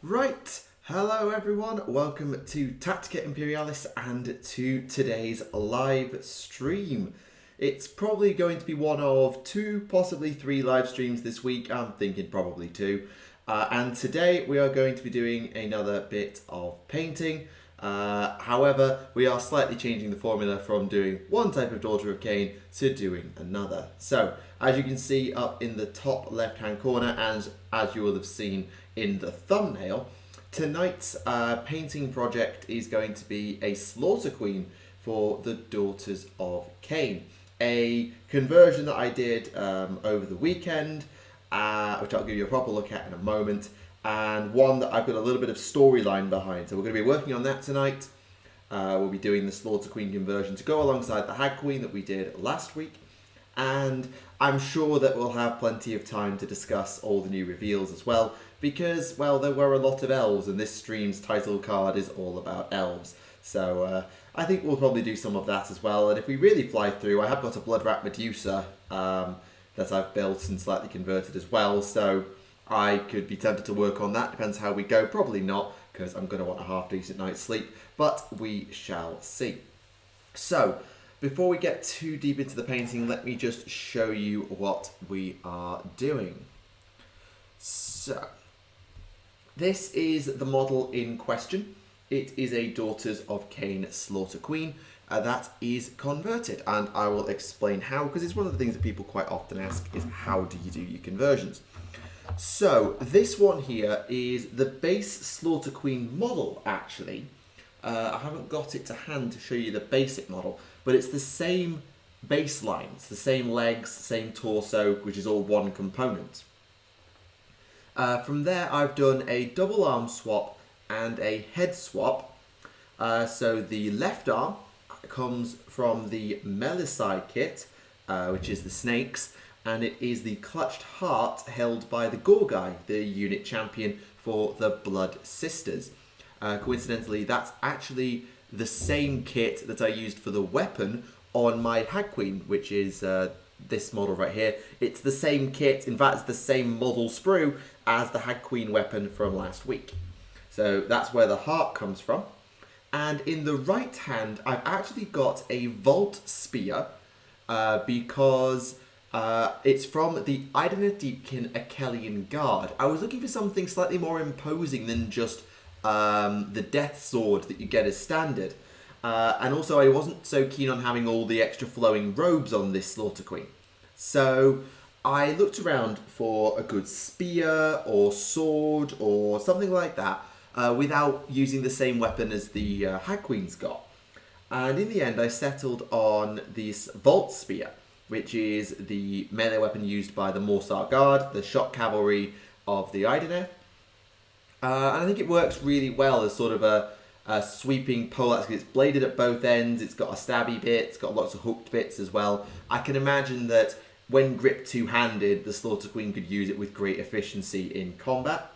Right, hello everyone, welcome to Tactica Imperialis and to today's live stream. It's probably going to be one of two, possibly three live streams this week. I'm thinking probably two. And today we are going to be doing another bit of painting. However, we are slightly changing the formula from doing one type of Daughter of Cain to doing another. So, as you can see up in the top left-hand corner, and as you will have seen in the thumbnail, tonight's painting project is going to be a Slaughter Queen for the Daughters of Cain. A conversion that I did over the weekend, which I'll give you a proper look at in a moment, and one that I've got a little bit of storyline behind. So we're going to be working on that tonight. We'll be doing the Slaughter Queen conversion to go alongside the Hag Queen that we did last week. And I'm sure that we'll have plenty of time to discuss all the new reveals as well, because, well, there were a lot of elves, and this stream's title card is all about elves. So I think we'll probably do some of that as well. And if we really fly through, I have got a Bloodrat Medusa that I've built and slightly converted as well. So I could be tempted to work on that. Depends how we go. Probably not, because I'm going to want a half-decent night's sleep. But we shall see. So, before we get too deep into the painting, let me just show you what we are doing. So, this is the model in question. It is a Daughters of Cain Slaughter Queen that is converted, and I will explain how, because it's one of the things that people quite often ask is how do you do your conversions? So, this one here is the base Slaughter Queen model, actually. I haven't got it to hand to show you the basic model, but it's the same baseline, it's the same legs, same torso, which is all one component. From there, I've done a double arm swap and a head swap. So the left arm comes from the Melisai kit, which is the snakes, and it is the clutched heart held by the Gorgai, the unit champion for the Blood Sisters. Coincidentally, that's actually the same kit that I used for the weapon on my Hag Queen, which is this model right here. It's the same kit, in fact it's the same model sprue as the Hag Queen weapon from last week. So that's where the heart comes from. And in the right hand, I've actually got a Vault Spear because it's from the Idoneth Deepkin Achelian Guard. I was looking for something slightly more imposing than just the death sword that you get as standard. And also I wasn't so keen on having all the extra flowing robes on this Slaughter Queen. So I looked around for a good spear or sword or something like that without using the same weapon as the Hag Queen's got. And in the end I settled on this Vault Spear, which is the melee weapon used by the Morsar Guard, the shot cavalry of the Idoneth. And I think it works really well as sort of a sweeping poleaxe. It's bladed at both ends, it's got a stabby bit, it's got lots of hooked bits as well. I can imagine that when gripped two-handed, the Slaughter Queen could use it with great efficiency in combat.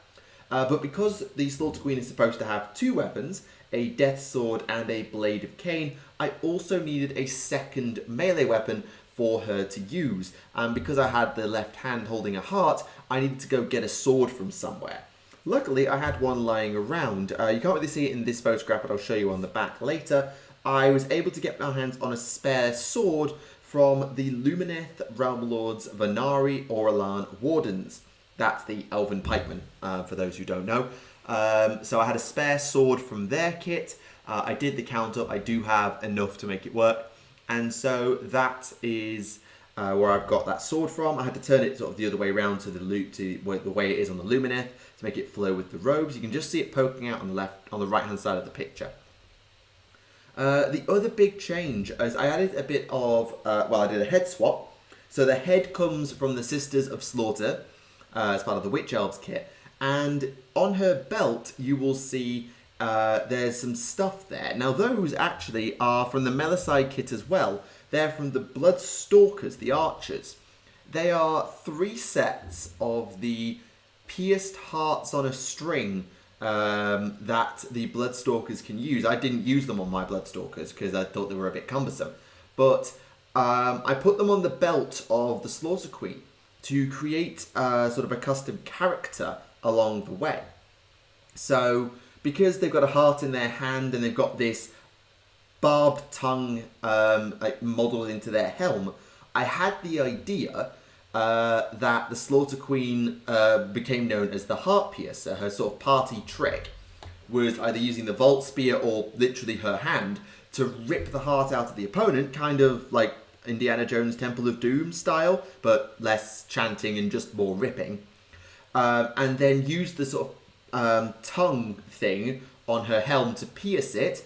But because the Slaughter Queen is supposed to have two weapons, a Death Sword and a Blade of Cain, I also needed a second melee weapon for her to use. And because I had the left hand holding a heart, I needed to go get a sword from somewhere. Luckily, I had one lying around. You can't really see it in this photograph, but I'll show you on the back later. I was able to get my hands on a spare sword from the Lumineth Realm Lords Vanari Oralan Wardens. That's the Elven Pikemen, for those who don't know. So I had a spare sword from their kit. I did the count up. I do have enough to make it work. And so that is where I've got that sword from. I had to turn it sort of the other way around to the way it is on the Lumineth to make it flow with the robes. You can just see it poking out on the right hand side of the picture. The other big change is I added a bit of, I did a head swap. So the head comes from the Sisters of Slaughter as part of the Witch Elves kit. And on her belt, you will see there's some stuff there. Now those actually are from the Melisai kit as well. They're from the Blood Stalkers, the archers. They are 3 sets of the pierced hearts on a string that the Bloodstalkers can use. I didn't use them on my Bloodstalkers because I thought they were a bit cumbersome. But I put them on the belt of the Slaughter Queen to create sort of a custom character along the way. So because they've got a heart in their hand and they've got this barbed tongue like modelled into their helm, I had the idea that the Slaughter Queen became known as the Heart Piercer. Her sort of party trick was either using the Vault Spear or literally her hand to rip the heart out of the opponent, kind of like Indiana Jones' Temple of Doom style, but less chanting and just more ripping. And then use the sort of tongue thing on her helm to pierce it,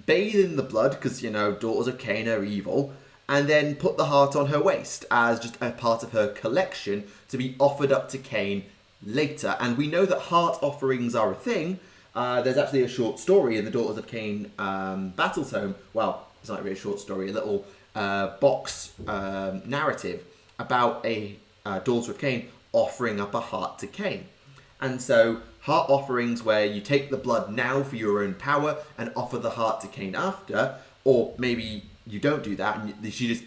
bathe in the blood, because, you know, Daughters of Cain are evil, and then put the heart on her waist as just a part of her collection to be offered up to Cain later. And we know that heart offerings are a thing. There's actually a short story in the Daughters of Cain battle tome. Well, it's not really a short story, a little box narrative about a Daughter of Cain offering up a heart to Cain. And so heart offerings where you take the blood now for your own power and offer the heart to Cain after, or maybe you don't do that and she just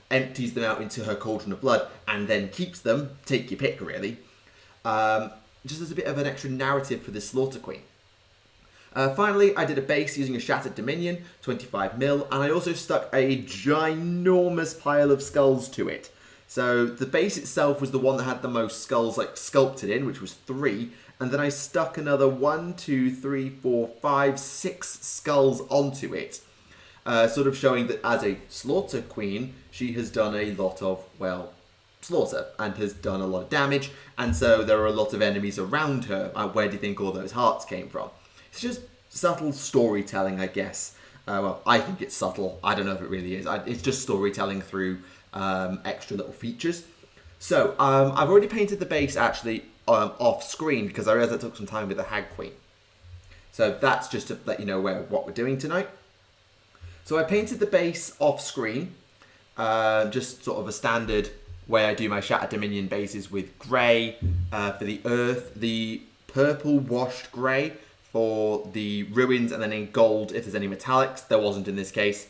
empties them out into her cauldron of blood and then keeps them, take your pick really, just as a bit of an extra narrative for this Slaughter Queen. Finally, I did a base using a Shattered Dominion, 25mm, and I also stuck a ginormous pile of skulls to it. So the base itself was the one that had the most skulls like sculpted in, which was 3, and then I stuck another 1, 2, 3, 4, 5, 6 skulls onto it, sort of showing that as a Slaughter Queen, she has done a lot of, well, slaughter and has done a lot of damage, and so there are a lot of enemies around her. Where do you think all those hearts came from? It's just subtle storytelling, I guess. Well, I think it's subtle. I don't know if it really is. It's just storytelling through extra little features. So I've already painted the base actually off screen because I realized I took some time with the Hag Queen. So that's just to let you know what we're doing tonight. So I painted the base off screen, just sort of a standard way I do my Shattered Dominion bases with grey for the earth, the purple washed grey for the ruins, and then in gold if there's any metallics. There wasn't in this case.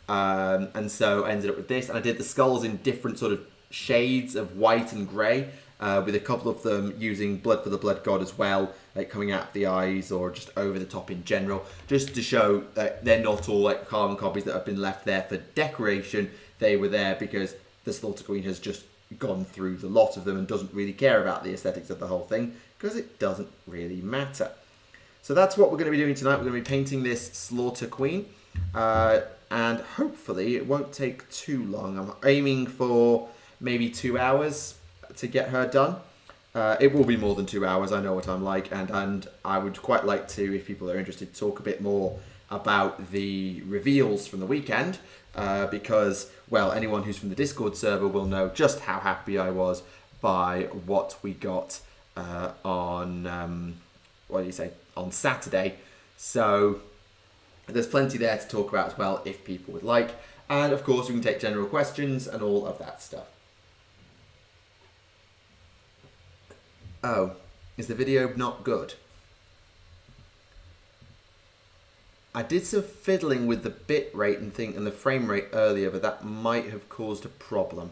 And so I ended up with this, and I did the skulls in different sort of shades of white and grey, with a couple of them using Blood for the Blood God as well, like coming out of the eyes or just over the top in general, just to show that they're not all like carbon copies that have been left there for decoration. They were there because the Slaughter Queen has just gone through the lot of them and doesn't really care about the aesthetics of the whole thing, because it doesn't really matter. So that's what we're going to be doing tonight. We're going to be painting this Slaughter Queen, and hopefully it won't take too long. I'm aiming for maybe 2 hours to get her done. It will be more than 2 hours, I know what I'm like, and I would quite like to, if people are interested, talk a bit more about the reveals from the weekend, because, well, anyone who's from the Discord server will know just how happy I was by what we got on, on Saturday. So there's plenty there to talk about as well if people would like, and of course we can take general questions and all of that stuff. Oh, is the video not good? I did some fiddling with the bit rate and the frame rate earlier, but that might have caused a problem.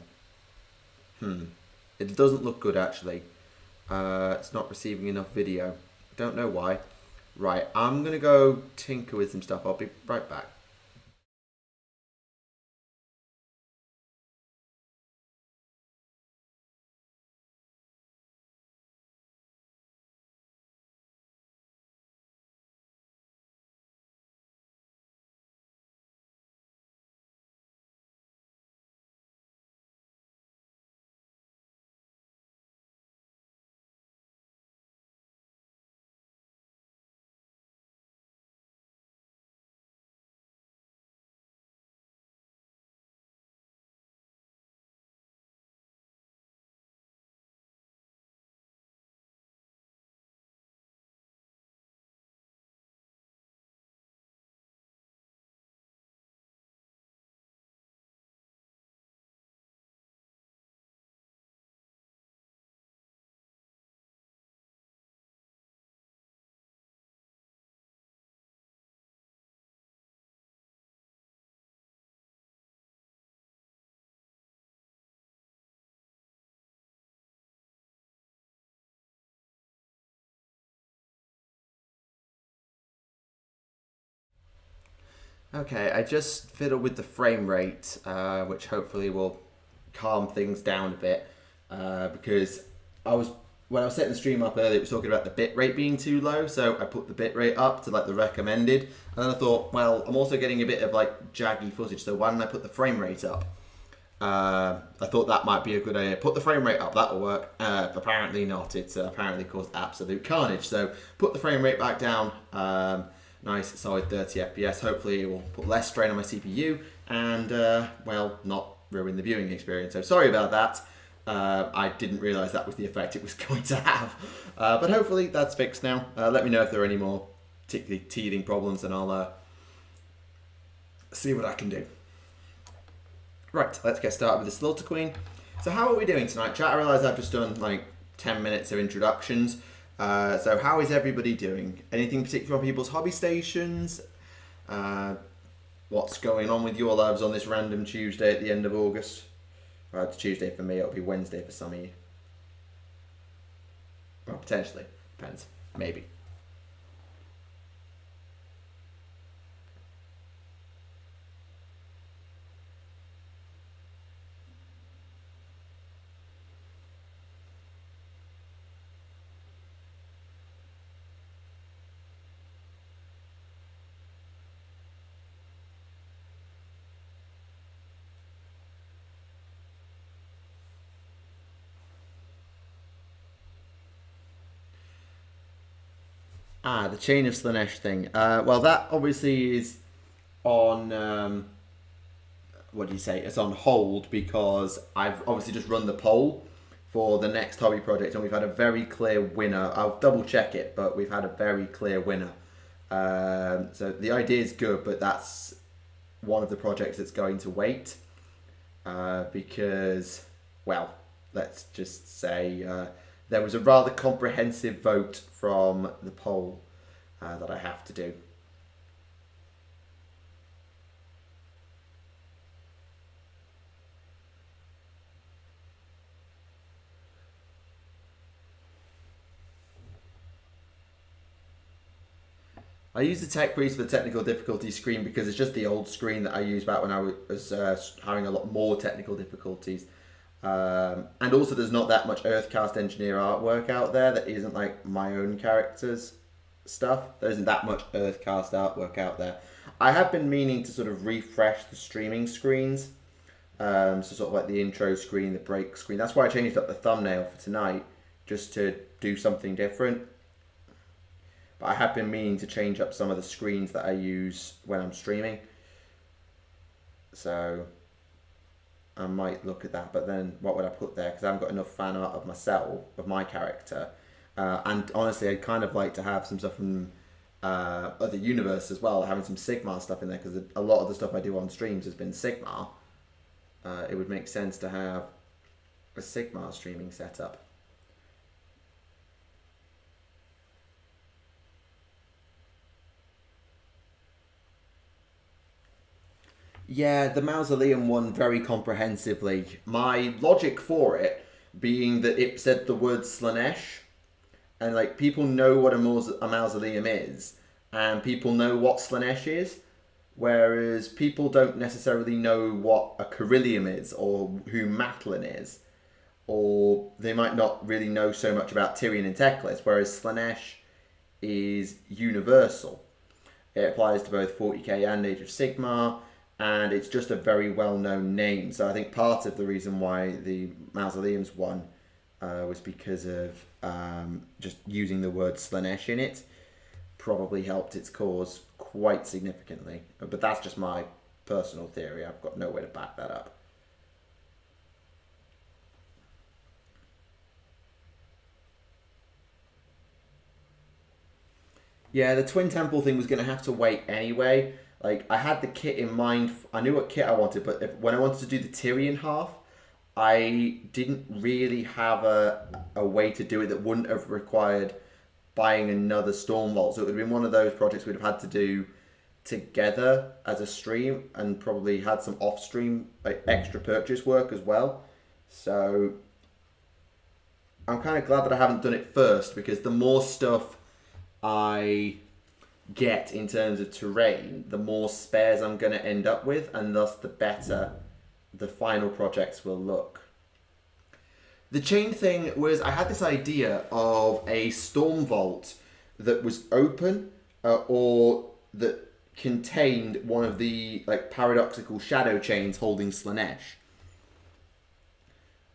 It doesn't look good actually. It's not receiving enough video. Don't know why. Right, I'm gonna go tinker with some stuff. I'll be right back. Okay, I just fiddled with the frame rate, which hopefully will calm things down a bit, because I was when I was setting the stream up earlier, it was talking about the bit rate being too low, so I put the bit rate up to like the recommended, and then I thought, well, I'm also getting a bit of like jaggy footage, so why don't I put the frame rate up? I thought that might be a good idea. Put the frame rate up, that'll work. Apparently not. It's apparently caused absolute carnage. So put the frame rate back down. Nice, solid 30 FPS. Hopefully it will put less strain on my CPU and, well, not ruin the viewing experience. So sorry about that. I didn't realise that was the effect it was going to have. But hopefully that's fixed now. Let me know if there are any more particularly teething problems and I'll see what I can do. Right, let's get started with the Slaughter Queen. So how are we doing tonight, chat? I realise I've just done like 10 minutes of introductions. So how is everybody doing? Anything particular on people's hobby stations? What's going on with your lives on this random Tuesday at the end of August? Well, it's Tuesday for me, it'll be Wednesday for some of you. Well, potentially. Depends. Maybe. The Chain of Slanesh thing. Well, that obviously is on, what do you say? It's on hold because I've obviously just run the poll for the next hobby project and we've had a very clear winner. I'll double check it, but we've had a very clear winner. So the idea is good, but that's one of the projects that's going to wait because, well, let's just say there was a rather comprehensive vote from the poll that I have to do. I use the tech briefs for the technical difficulty screen because it's just the old screen that I used back when I was having a lot more technical difficulties. And also there's not that much Earthcast Engineer artwork out there that isn't like my own character's stuff. There isn't that much Earthcast artwork out there. I have been meaning to sort of refresh the streaming screens. So sort of like the intro screen, the break screen. That's why I changed up the thumbnail for tonight, just to do something different. But I have been meaning to change up some of the screens that I use when I'm streaming. So I might look at that, but then what would I put there? Because I haven't got enough fan art of myself, of my character. And honestly, I'd kind of like to have some stuff from other universe as well, having some Sigmar stuff in there, because a lot of the stuff I do on streams has been Sigmar. It would make sense to have a Sigmar streaming setup. Yeah, the Mausoleum one very comprehensively. My logic for it being that it said the word Slanesh, and like people know what a mausoleum is, and people know what Slanesh is, whereas people don't necessarily know what a Carillium is, or who Matlin is, or they might not really know so much about Tyrion and Teclis, whereas Slanesh is universal. It applies to both 40k and Age of Sigmar, and it's just a very well-known name. So I think part of the reason why the Mausoleums won was because of just using the word Slanesh in it probably helped its cause quite significantly. But that's just my personal theory. I've got no way to back that up. Yeah, the Twin Temple thing was going to have to wait anyway. Like, I had the kit in mind. I knew what kit I wanted, but when I wanted to do the Tyrion half, I didn't really have a way to do it that wouldn't have required buying another Stormvault. So it would have been one of those projects we'd have had to do together as a stream and probably had some off-stream like, extra purchase work as well. So I'm kind of glad that I haven't done it first, because the more stuff I get in terms of terrain, the more spares I'm going to end up with, and thus the better the final projects will look. The chain thing was, I had this idea of a storm vault that was open, or that contained one of the like paradoxical shadow chains holding Slanesh.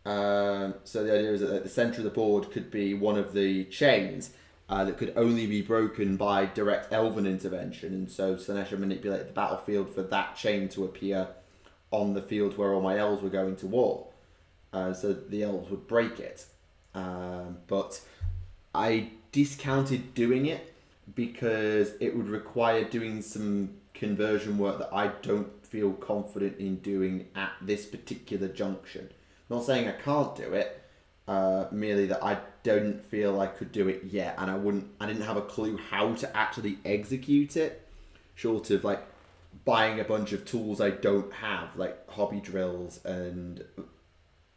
So the idea is that at the center of the board could be one of the chains that could only be broken by direct elven intervention, and so Slanesh would manipulate the battlefield for that chain to appear on the field where all my elves were going to war. So the elves would break it. But I discounted doing it because it would require doing some conversion work that I don't feel confident in doing at this particular junction. Not saying I can't do it, merely that I don't feel I could do it yet, and I didn't have a clue how to actually execute it, short of like buying a bunch of tools I don't have, like hobby drills and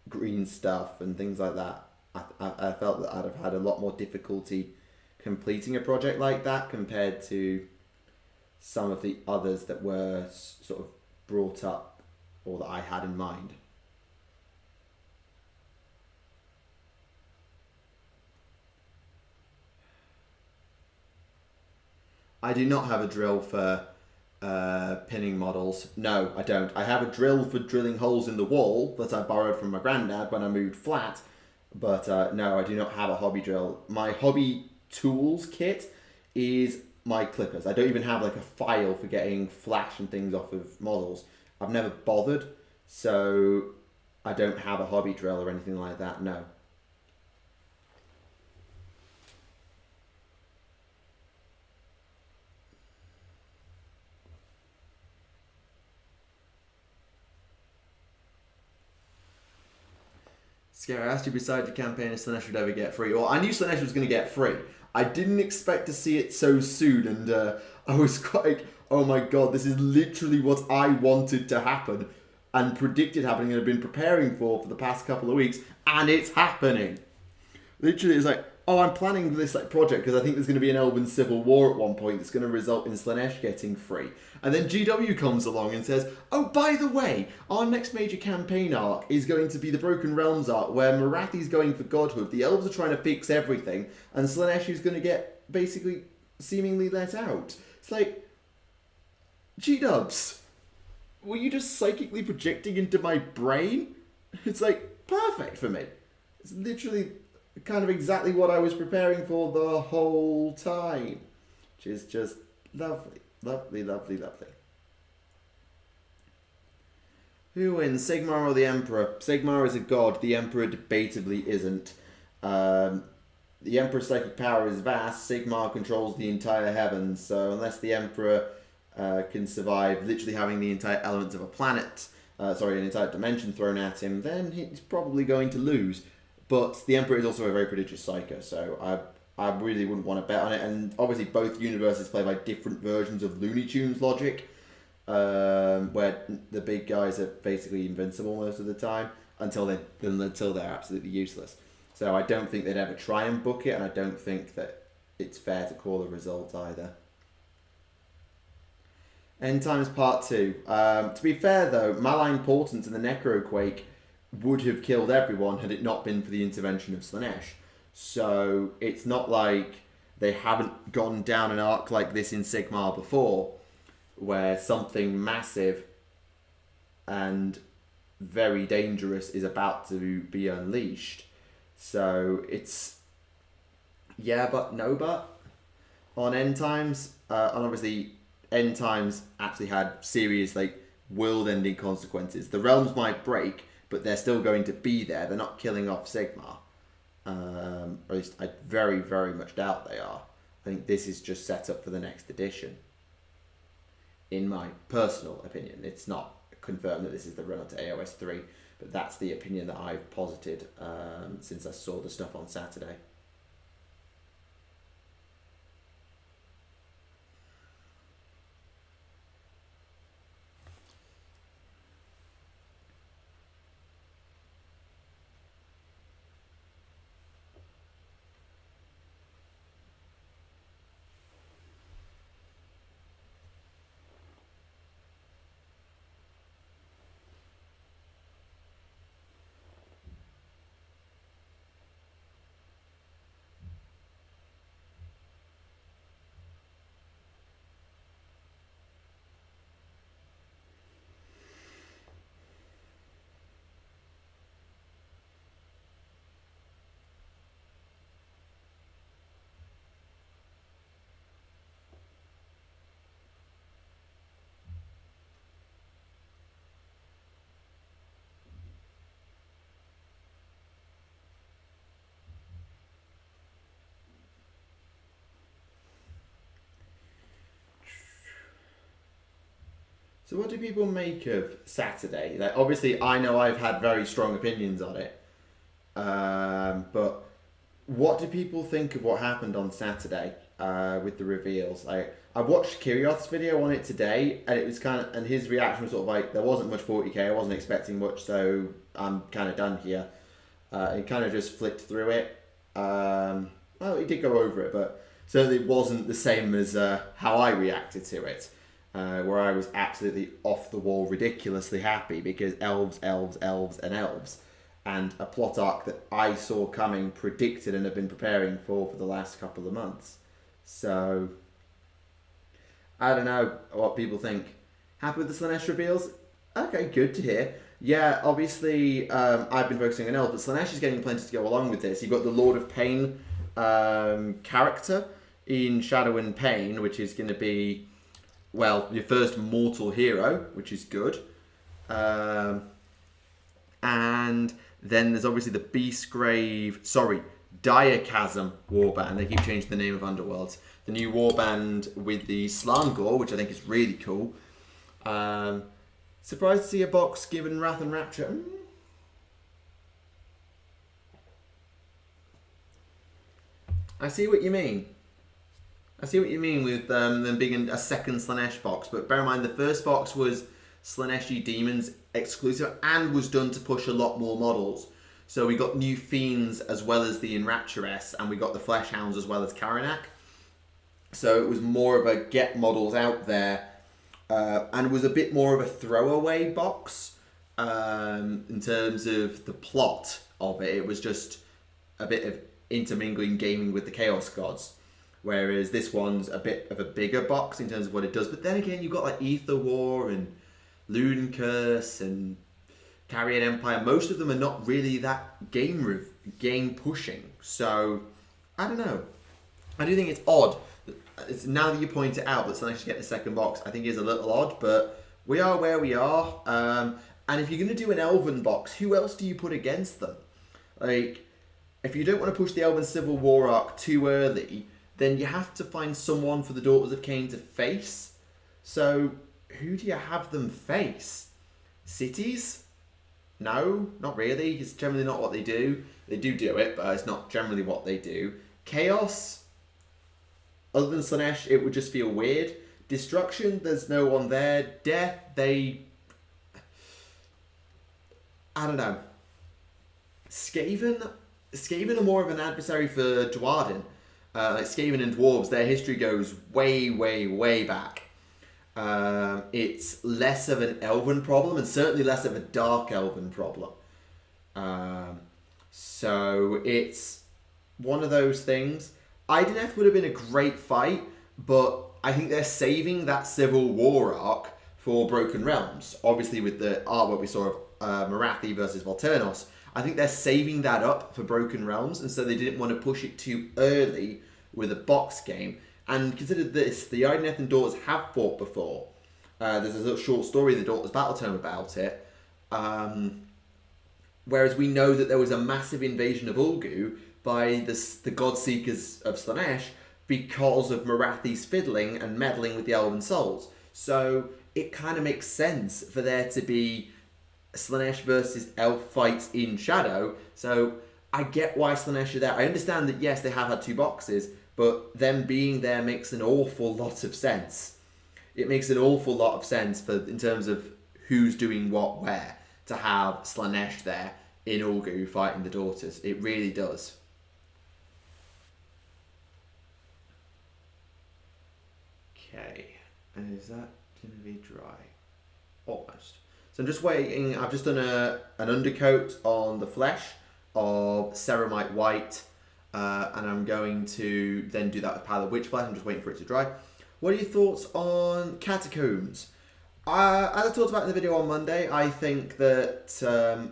green stuff and things like that. I felt that I'd have had a lot more difficulty completing a project like that compared to some of the others that were sort of brought up or that I had in mind. I do not have a drill for pinning models. No, I don't. I have a drill for drilling holes in the wall that I borrowed from my granddad when I moved flat, but no, I do not have a hobby drill. My hobby tools kit is my clippers. I don't even have like a file for getting flash and things off of models. I've never bothered, so I don't have a hobby drill or anything like that, no. Scary, I asked you beside the campaign if Slanesh would ever get free. Well, I knew Slanesh was going to get free. I didn't expect to see it so soon, and I was quite, oh my god, this is literally what I wanted to happen and predicted happening and have been preparing for the past couple of weeks, and it's happening. Literally, it's like, oh, I'm planning this like project because I think there's going to be an Elven Civil War at one point that's going to result in Slanesh getting free. And then GW comes along and says, oh, by the way, our next major campaign arc is going to be the Broken Realms arc, where Marathi's going for godhood, the elves are trying to fix everything, and Slanesh is going to get basically seemingly let out. It's like, G-dubs, were you just psychically projecting into my brain? It's like, perfect for me. It's literally kind of exactly what I was preparing for the whole time, which is just lovely, lovely, lovely, lovely. Who wins, Sigmar or the Emperor? Sigmar is a god, the Emperor debatably isn't. The Emperor's psychic power is vast, Sigmar controls the entire heavens, so unless the Emperor can survive literally having the entire elements of a planet, an entire dimension thrown at him, then he's probably going to lose. But the Emperor is also a very prodigious psyker, so I really wouldn't want to bet on it. And obviously both universes play by different versions of Looney Tunes logic, where the big guys are basically invincible most of the time until they're absolutely useless. So I don't think they'd ever try and book it, and I don't think that it's fair to call a result either. End Times Part 2. To be fair though, Malign Portent and the Necroquake would have killed everyone had it not been for the intervention of Slanesh. So it's not like they haven't gone down an arc like this in Sigmar before, where something massive and very dangerous is about to be unleashed. So it's yeah, but no, but on End Times, and obviously End Times actually had serious like world-ending consequences. The realms might break, but they're still going to be there. They're not killing off Sigmar. Or at least I very, very much doubt they are. I think this is just set up for the next edition. In my personal opinion. It's not confirmed that this is the run up to AOS 3, but that's the opinion that I've posited since I saw the stuff on Saturday. So what do people make of Saturday? Like, obviously, I know I've had very strong opinions on it. But what do people think of what happened on Saturday with the reveals? Like, I watched Kyrioth's video on it today, and it was and his reaction was sort of like, there wasn't much 40k, I wasn't expecting much, so I'm kind of done here. He kind of just flicked through it. Well, he did go over it, but certainly it wasn't the same as how I reacted to it, where I was absolutely off the wall, ridiculously happy because elves, elves, elves, and elves. And a plot arc that I saw coming, predicted, and have been preparing for the last couple of months. So, I don't know what people think. Happy with the Slaanesh reveals? Okay, good to hear. Yeah, obviously, I've been focusing on elves, but Slaanesh is getting plenty to go along with this. You've got the Lord of Pain character in Shadow and Pain, which is going to be, well, your first mortal hero, which is good. And then there's obviously the Diachasm warband. They keep changing the name of Underworlds. The new warband with the Slarngor, which I think is really cool. Surprised to see a box given Wrath and Rapture. I see what you mean. I see what you mean with them being a second Slaanesh box, but bear in mind the first box was Slaaneshi Demons exclusive and was done to push a lot more models. So we got new Fiends as well as the Enrapturess, and we got the Flesh Hounds as well as Karanak. So it was more of a get models out there, and was a bit more of a throwaway box in terms of the plot of it. It was just a bit of intermingling gaming with the Chaos Gods. Whereas this one's a bit of a bigger box in terms of what it does. But then again, you've got like Ether War and Loon Curse and Carrion Empire. Most of them are not really that game pushing. So, I don't know. I do think it's odd. Now that you point it out, that Slaanesh get the second box, I think is a little odd. But we are where we are. And if you're going to do an Elven box, who else do you put against them? Like, if you don't want to push the Elven Civil War arc too early, then you have to find someone for the Daughters of Cain to face. So, who do you have them face? Cities? No, not really. It's generally not what they do. They do it, but it's not generally what they do. Chaos? Other than Slaanesh, it would just feel weird. Destruction? There's no one there. Death? I don't know. Skaven are more of an adversary for Dwarden. Like Skaven and Dwarves, their history goes way, way, way back. It's less of an Elven problem, and certainly less of a Dark Elven problem. So it's one of those things. Idoneth would have been a great fight, but I think they're saving that Civil War arc for Broken Realms. Obviously with the artwork we saw of Morathi versus Volturnos, I think they're saving that up for Broken Realms, and so they didn't want to push it too early with a box game. And consider this, the Idoneth and Daughters have fought before. There's a little short story in the Daughters Battle Tome about it. Whereas we know that there was a massive invasion of Ulgu by the God-Seekers of Slaanesh because of Morathi's fiddling and meddling with the Elven Souls. So it kind of makes sense for there to be Slaanesh versus Elf fights in Shadow. So I get why Slaanesh are there. I understand that, yes, they have had two boxes, but them being there makes an awful lot of sense. It makes an awful lot of sense in terms of who's doing what where, to have Slaanesh there in Ulgu fighting the Daughters. It really does. Okay, and is that going to be dry? Almost. So I'm just waiting. I've just done an undercoat on the flesh of Ceramite White, and I'm going to then do that with Pile of Witch Flesh. I'm just waiting for it to dry. What are your thoughts on Catacombs? As I talked about in the video on Monday, I think that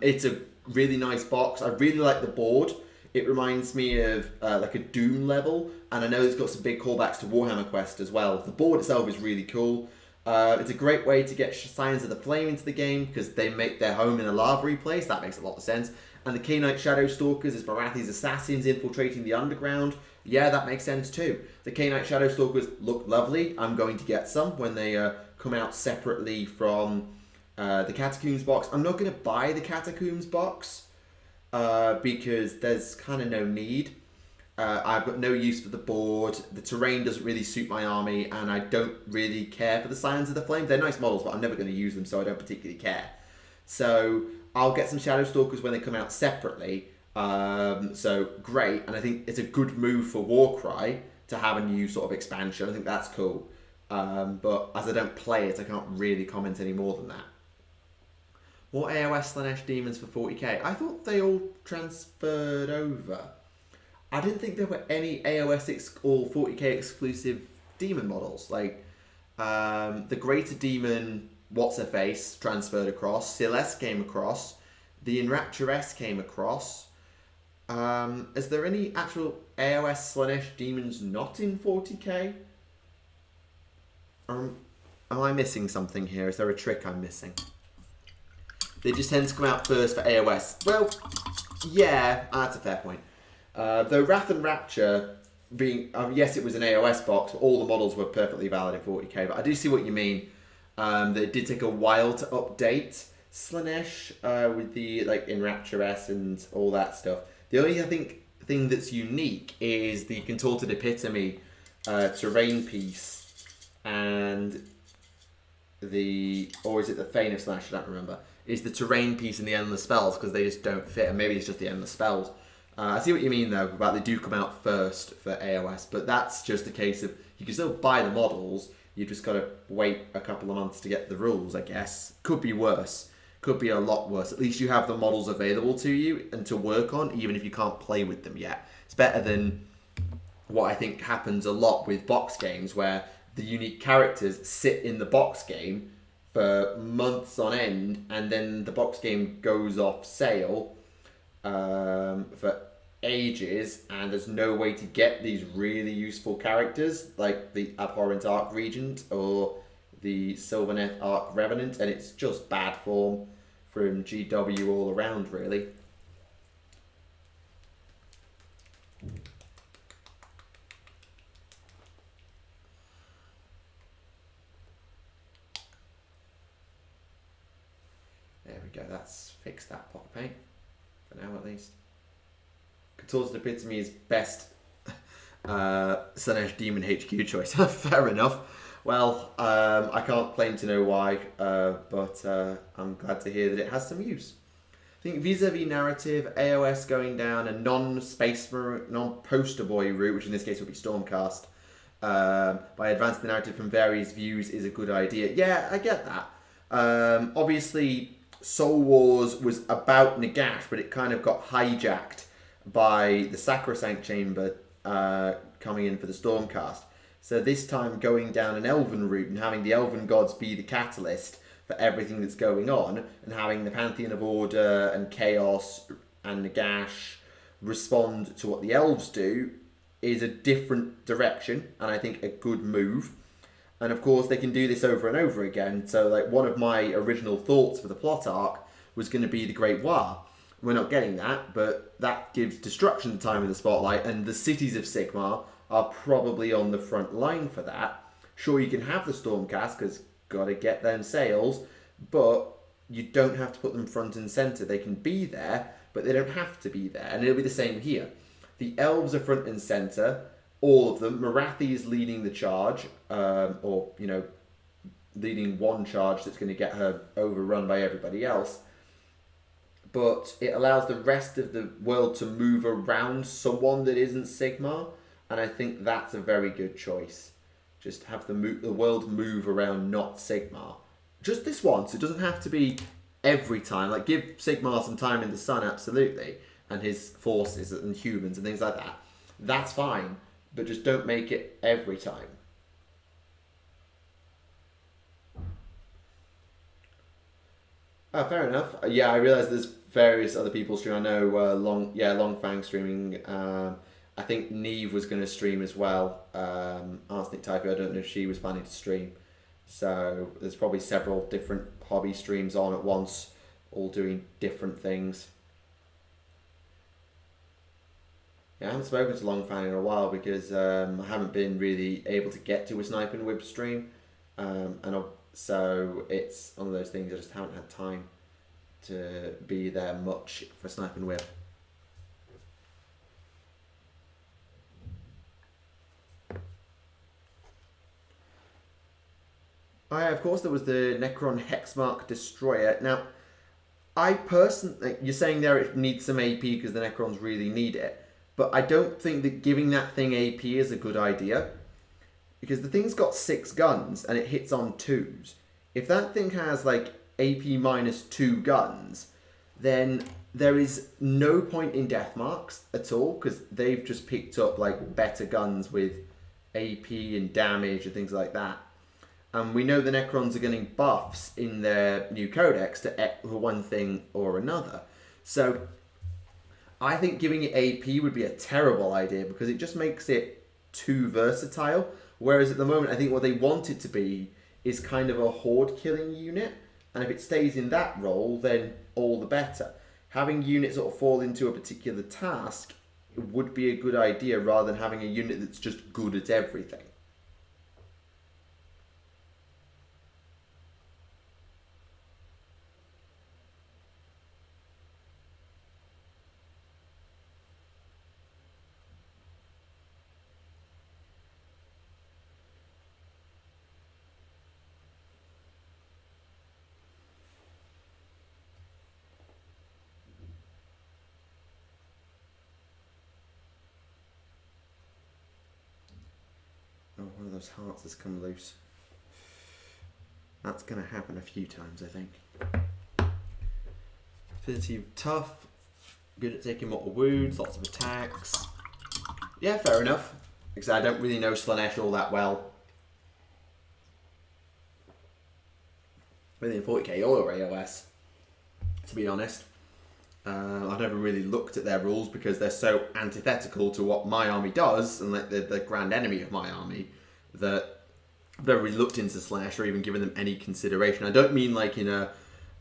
it's a really nice box. I really like the board. It reminds me of like a Doom level, and I know it's got some big callbacks to Warhammer Quest as well. The board itself is really cool. It's a great way to get Scions of the Flame into the game because they make their home in a lavary place. That makes a lot of sense. And the Khainite Shadow Stalkers is Morathi's assassins infiltrating the underground. Yeah, that makes sense too. The K-Knight Shadowstalkers look lovely. I'm going to get some when they come out separately from the Catacombs box. I'm not going to buy the Catacombs box because there's kind of no need. I've got no use for the board. The terrain doesn't really suit my army, and I don't really care for the Scions of the Flame. They're nice models, but I'm never going to use them, so I don't particularly care. So I'll get some Shadowstalkers when they come out separately. So great, and I think it's a good move for Warcry to have a new sort of expansion. I think that's cool. But as I don't play it, I can't really comment any more than that. More AOS Slanesh demons for 40k. I thought they all transferred over. I didn't think there were any AOS or 40k exclusive demon models. Like, the Greater Demon, What's-Her-Face, transferred across. Celeste came across. The Enrapturess came across. Is there any actual AOS Slanesh demons not in 40k? Am I missing something here? Is there a trick I'm missing? They just tend to come out first for AOS. Well, yeah, that's a fair point. Though Wrath and Rapture being, yes, it was an AOS box, but all the models were perfectly valid in 40k. But I do see what you mean. That it did take a while to update Slanesh with the Enrapturess and all that stuff. The only thing that's unique is the Contorted Epitome terrain piece and or is it the Fane of Slanesh? I don't remember. Is the terrain piece and the Endless Spells, because they just don't fit, and maybe it's just the Endless Spells. I see what you mean though about they do come out first for AOS, but that's just a case of you can still buy the models. You just got to wait a couple of months to get the rules, I guess. Could be worse. Could be a lot worse. At least you have the models available to you and to work on, even if you can't play with them yet. It's better than what I think happens a lot with box games, where the unique characters sit in the box game for months on end, and then the box game goes off sale for ages, and there's no way to get these really useful characters like the Abhorrent Arc Regent or the Sylvaneth Arc Revenant, and it's just bad form from GW all around, really. There we go, that's fixed that pocket paint, for now at least. Contorted Epitome is best Slanesh Demon HQ choice. Fair enough. Well, I can't claim to know why, but I'm glad to hear that it has some use. I think vis-a-vis narrative, AOS going down a non-poster boy route, which in this case would be Stormcast, by advancing the narrative from various views is a good idea. Yeah, I get that. Obviously, Soul Wars was about Nagash, but it kind of got hijacked by the Sacrosanct Chamber coming in for the Stormcast. So this time going down an Elven route and having the Elven gods be the catalyst for everything that's going on, and having the Pantheon of Order and Chaos and Nagash respond to what the Elves do is a different direction, and I think a good move. And of course they can do this over and over again. So like one of my original thoughts for the plot arc was going to be the Great War. We're not getting that, but that gives destruction the time in the spotlight, and the cities of Sigmar are probably on the front line for that. Sure, you can have the Stormcast, because got to get them sales, but you don't have to put them front and centre. They can be there, but they don't have to be there, and it'll be the same here. The Elves are front and centre, all of them. Marathi is leading the charge, or, you know, leading one charge that's going to get her overrun by everybody else. But it allows the rest of the world to move around someone that isn't Sigmar, and I think that's a very good choice. Just have the world move around not Sigmar. Just this once. It doesn't have to be every time. Like, give Sigmar some time in the sun, absolutely, and his forces and humans and things like that. That's fine, but just don't make it every time. Oh, fair enough. Yeah, I realise there's various other people streaming. I know Longfang streaming. I think Neve was going to stream as well. Arsenic Typho, I don't know if she was planning to stream. So there's probably several different hobby streams on at once, all doing different things. Yeah, I haven't spoken to Longfan in a while because I haven't been really able to get to a Snipe and Whip stream. So it's one of those things I just haven't had time to be there much for Snipe and Whip. Of course, there was the Necron Hexmark Destroyer. Now, I personally, you're saying there it needs some AP because the Necrons really need it, but I don't think that giving that thing AP is a good idea because the thing's got 6 guns and it hits on 2s. If that thing has like AP minus 2 guns, then there is no point in death marks at all because they've just picked up like better guns with AP and damage and things like that. And we know the Necrons are getting buffs in their new codex for one thing or another. So I think giving it AP would be a terrible idea because it just makes it too versatile. Whereas at the moment, I think what they want it to be is kind of a horde killing unit. And if it stays in that role, then all the better. Having units sort of fall into a particular task would be a good idea rather than having a unit that's just good at everything. Oh, one of those hearts has come loose. That's going to happen a few times, I think. Affinity tough, good at taking mortal wounds, lots of attacks. Yeah, fair enough. Because I don't really know Slanesh all that well. Within 40k or AOS, to be honest. I've never really looked at their rules because they're so antithetical to what my army does and like the grand enemy of my army that I've never really looked into Slash or even given them any consideration. I don't mean like in a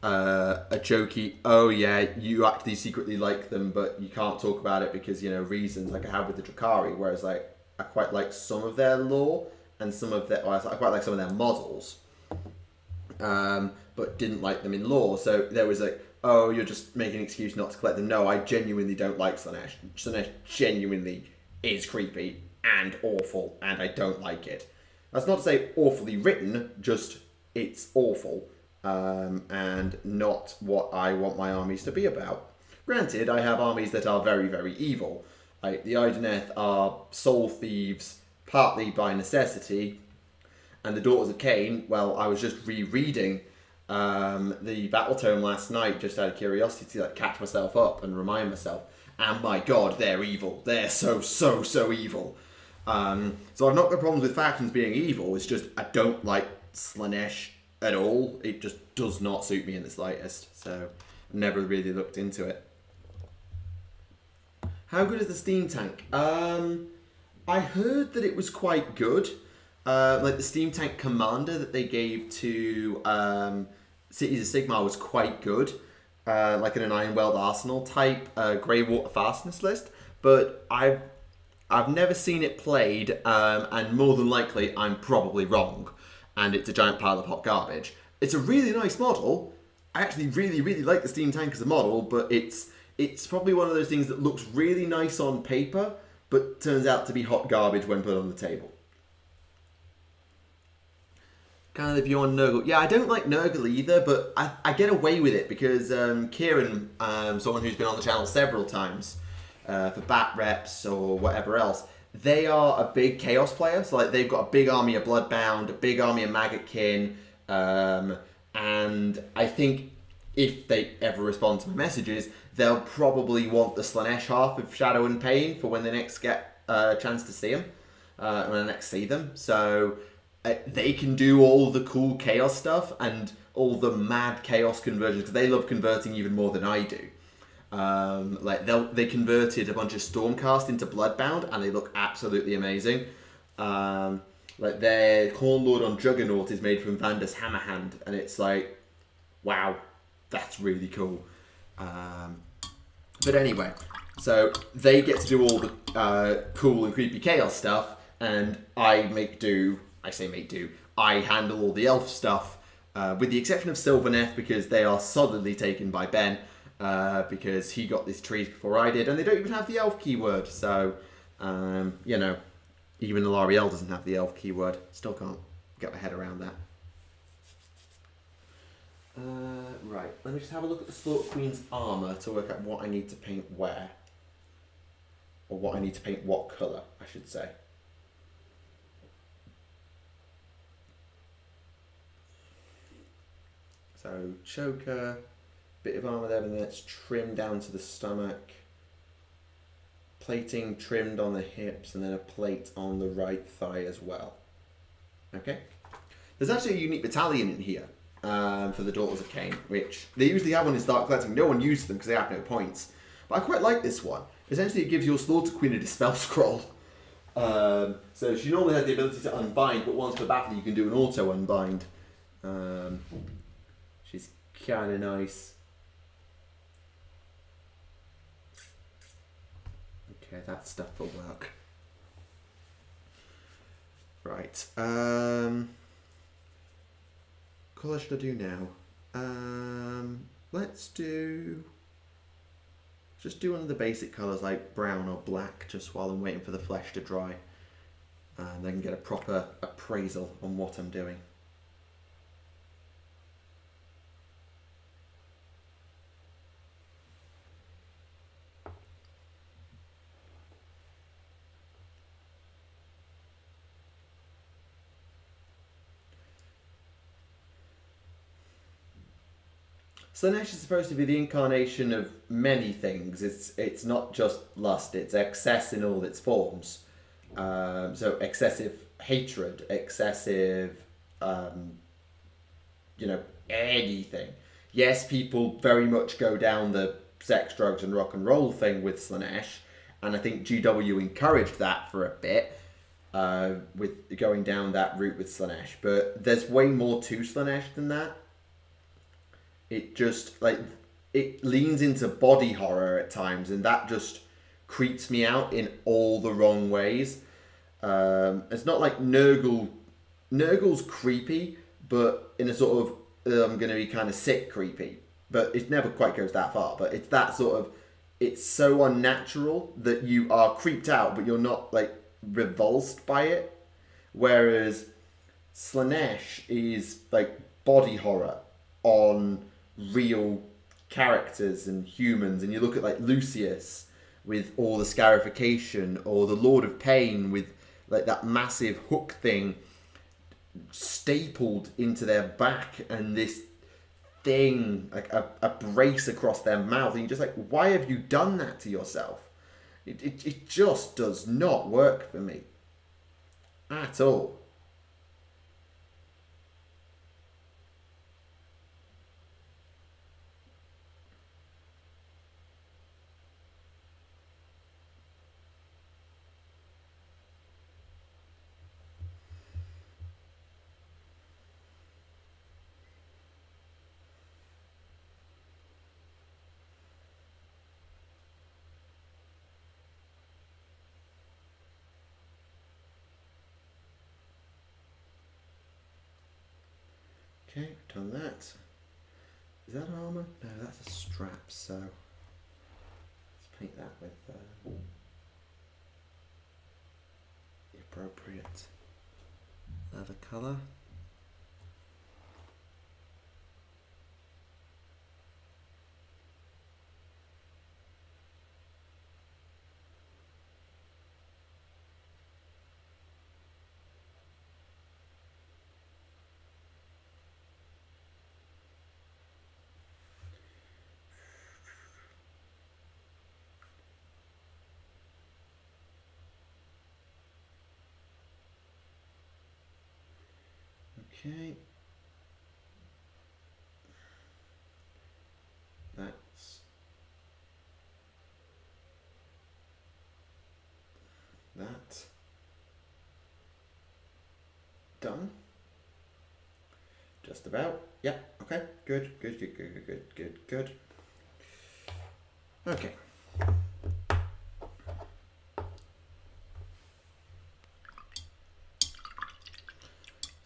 jokey, oh yeah, you actually secretly like them but you can't talk about it because, you know, reasons like I have with the Drakari, whereas like I quite like some of their lore and some of their, I quite like some of their models, but didn't like them in lore. So there was like, oh, you're just making an excuse not to collect them. No, I genuinely don't like Slanesh. Slanesh genuinely is creepy and awful, and I don't like it. That's not to say awfully written, just it's awful, and not what I want my armies to be about. Granted, I have armies that are very, very evil. The Ideneth are soul thieves, partly by necessity, and the Daughters of Cain, well, I was just rereading the battle tome last night just out of curiosity to like catch myself up and remind myself, and my god, they're evil. They're so evil. So I've not got problems with factions being evil, it's just I don't like Slanesh at all. It just does not suit me in the slightest, so I've never really looked into it. How good is the steam tank? I heard that it was quite good. Like the steam tank commander that they gave to Cities of Sigmar was quite good, like in an Ironweld Arsenal type grey water fastness list. But I've never seen it played, and more than likely I'm probably wrong, and it's a giant pile of hot garbage. It's a really nice model. I actually really like the steam tank as a model, but it's probably one of those things that looks really nice on paper, but turns out to be hot garbage when put on the table. Kind of the view on Nurgle. Yeah, I don't like Nurgle either, but I get away with it because Kieran, someone who's been on the channel several times for Bat Reps or whatever else, they are a big Chaos player. So like they've got a big army of Bloodbound, a big army of Maggotkin, and I think if they ever respond to my messages, they'll probably want the Slanesh half of Shadow and Pain for when they next get a chance to see them, when I next see them. So they can do all the cool chaos stuff and all the mad chaos conversions because they love converting even more than I do. Like they converted a bunch of Stormcast into Bloodbound and they look absolutely amazing. Like their Cornlord on Juggernaut is made from Vanda's Hammerhand and it's like, wow, that's really cool. But anyway, So they get to do all the cool and creepy chaos stuff, and I make do. I say make do. I handle all the elf stuff, with the exception of Sylvaneth, because they are solidly taken by Ben, because he got these trees before I did, and they don't even have the elf keyword. So, you know, even Alariel doesn't have the elf keyword. Still can't get my head around that. Right, let me just have a look at the Slaughter Queen's armour to work out what I need to paint where. Or what I need to paint what colour, I should say. So, choker, bit of armour there, and then it's trimmed down to the stomach. Plating trimmed on the hips, and then a plate on the right thigh as well. Okay. There's actually a unique battalion in here. For the Daughters of Cain, which they usually have one in Start Collecting. No one uses them because they have no points. But I quite like this one. Essentially, it gives your Slaughter Queen a Dispel Scroll. So she normally has the ability to unbind, but once per battle you can do an auto unbind. She's kind of nice. Okay, that stuff will work. Right. Colour should I do now? Let's just do one of the basic colours like brown or black, just while I'm waiting for the flesh to dry, and then get a proper appraisal on what I'm doing. Slaanesh is supposed to be the incarnation of many things. It's not just lust, it's excess in all its forms. So excessive hatred, excessive, you know, anything. Yes, people very much go down the sex, drugs and rock and roll thing with Slaanesh, and I think GW encouraged that for a bit, with going down that route with Slaanesh. But there's way more to Slaanesh than that. It just, like, it leans into body horror at times, and that just creeps me out in all the wrong ways. It's not like Nurgle. Nurgle's creepy, but in a sort of, I'm going to be kind of sick creepy. But it never quite goes that far. But it's that sort of, it's so unnatural that you are creeped out, but you're not, like, revulsed by it. Whereas Slaanesh is, like, body horror on real characters and humans, and you look at like Lucius with all the scarification, or the Lord of Pain with like that massive hook thing stapled into their back, and this thing like a brace across their mouth, and you're just like, why have you done that to yourself? It just does not work for me at all. Okay, done that. Is that armour? No, that's a strap, so let's paint that with the appropriate leather colour. Okay, that's that done. Just about. Yep. Okay. Good. Good. Good. Good. Good. Good. Good. Okay.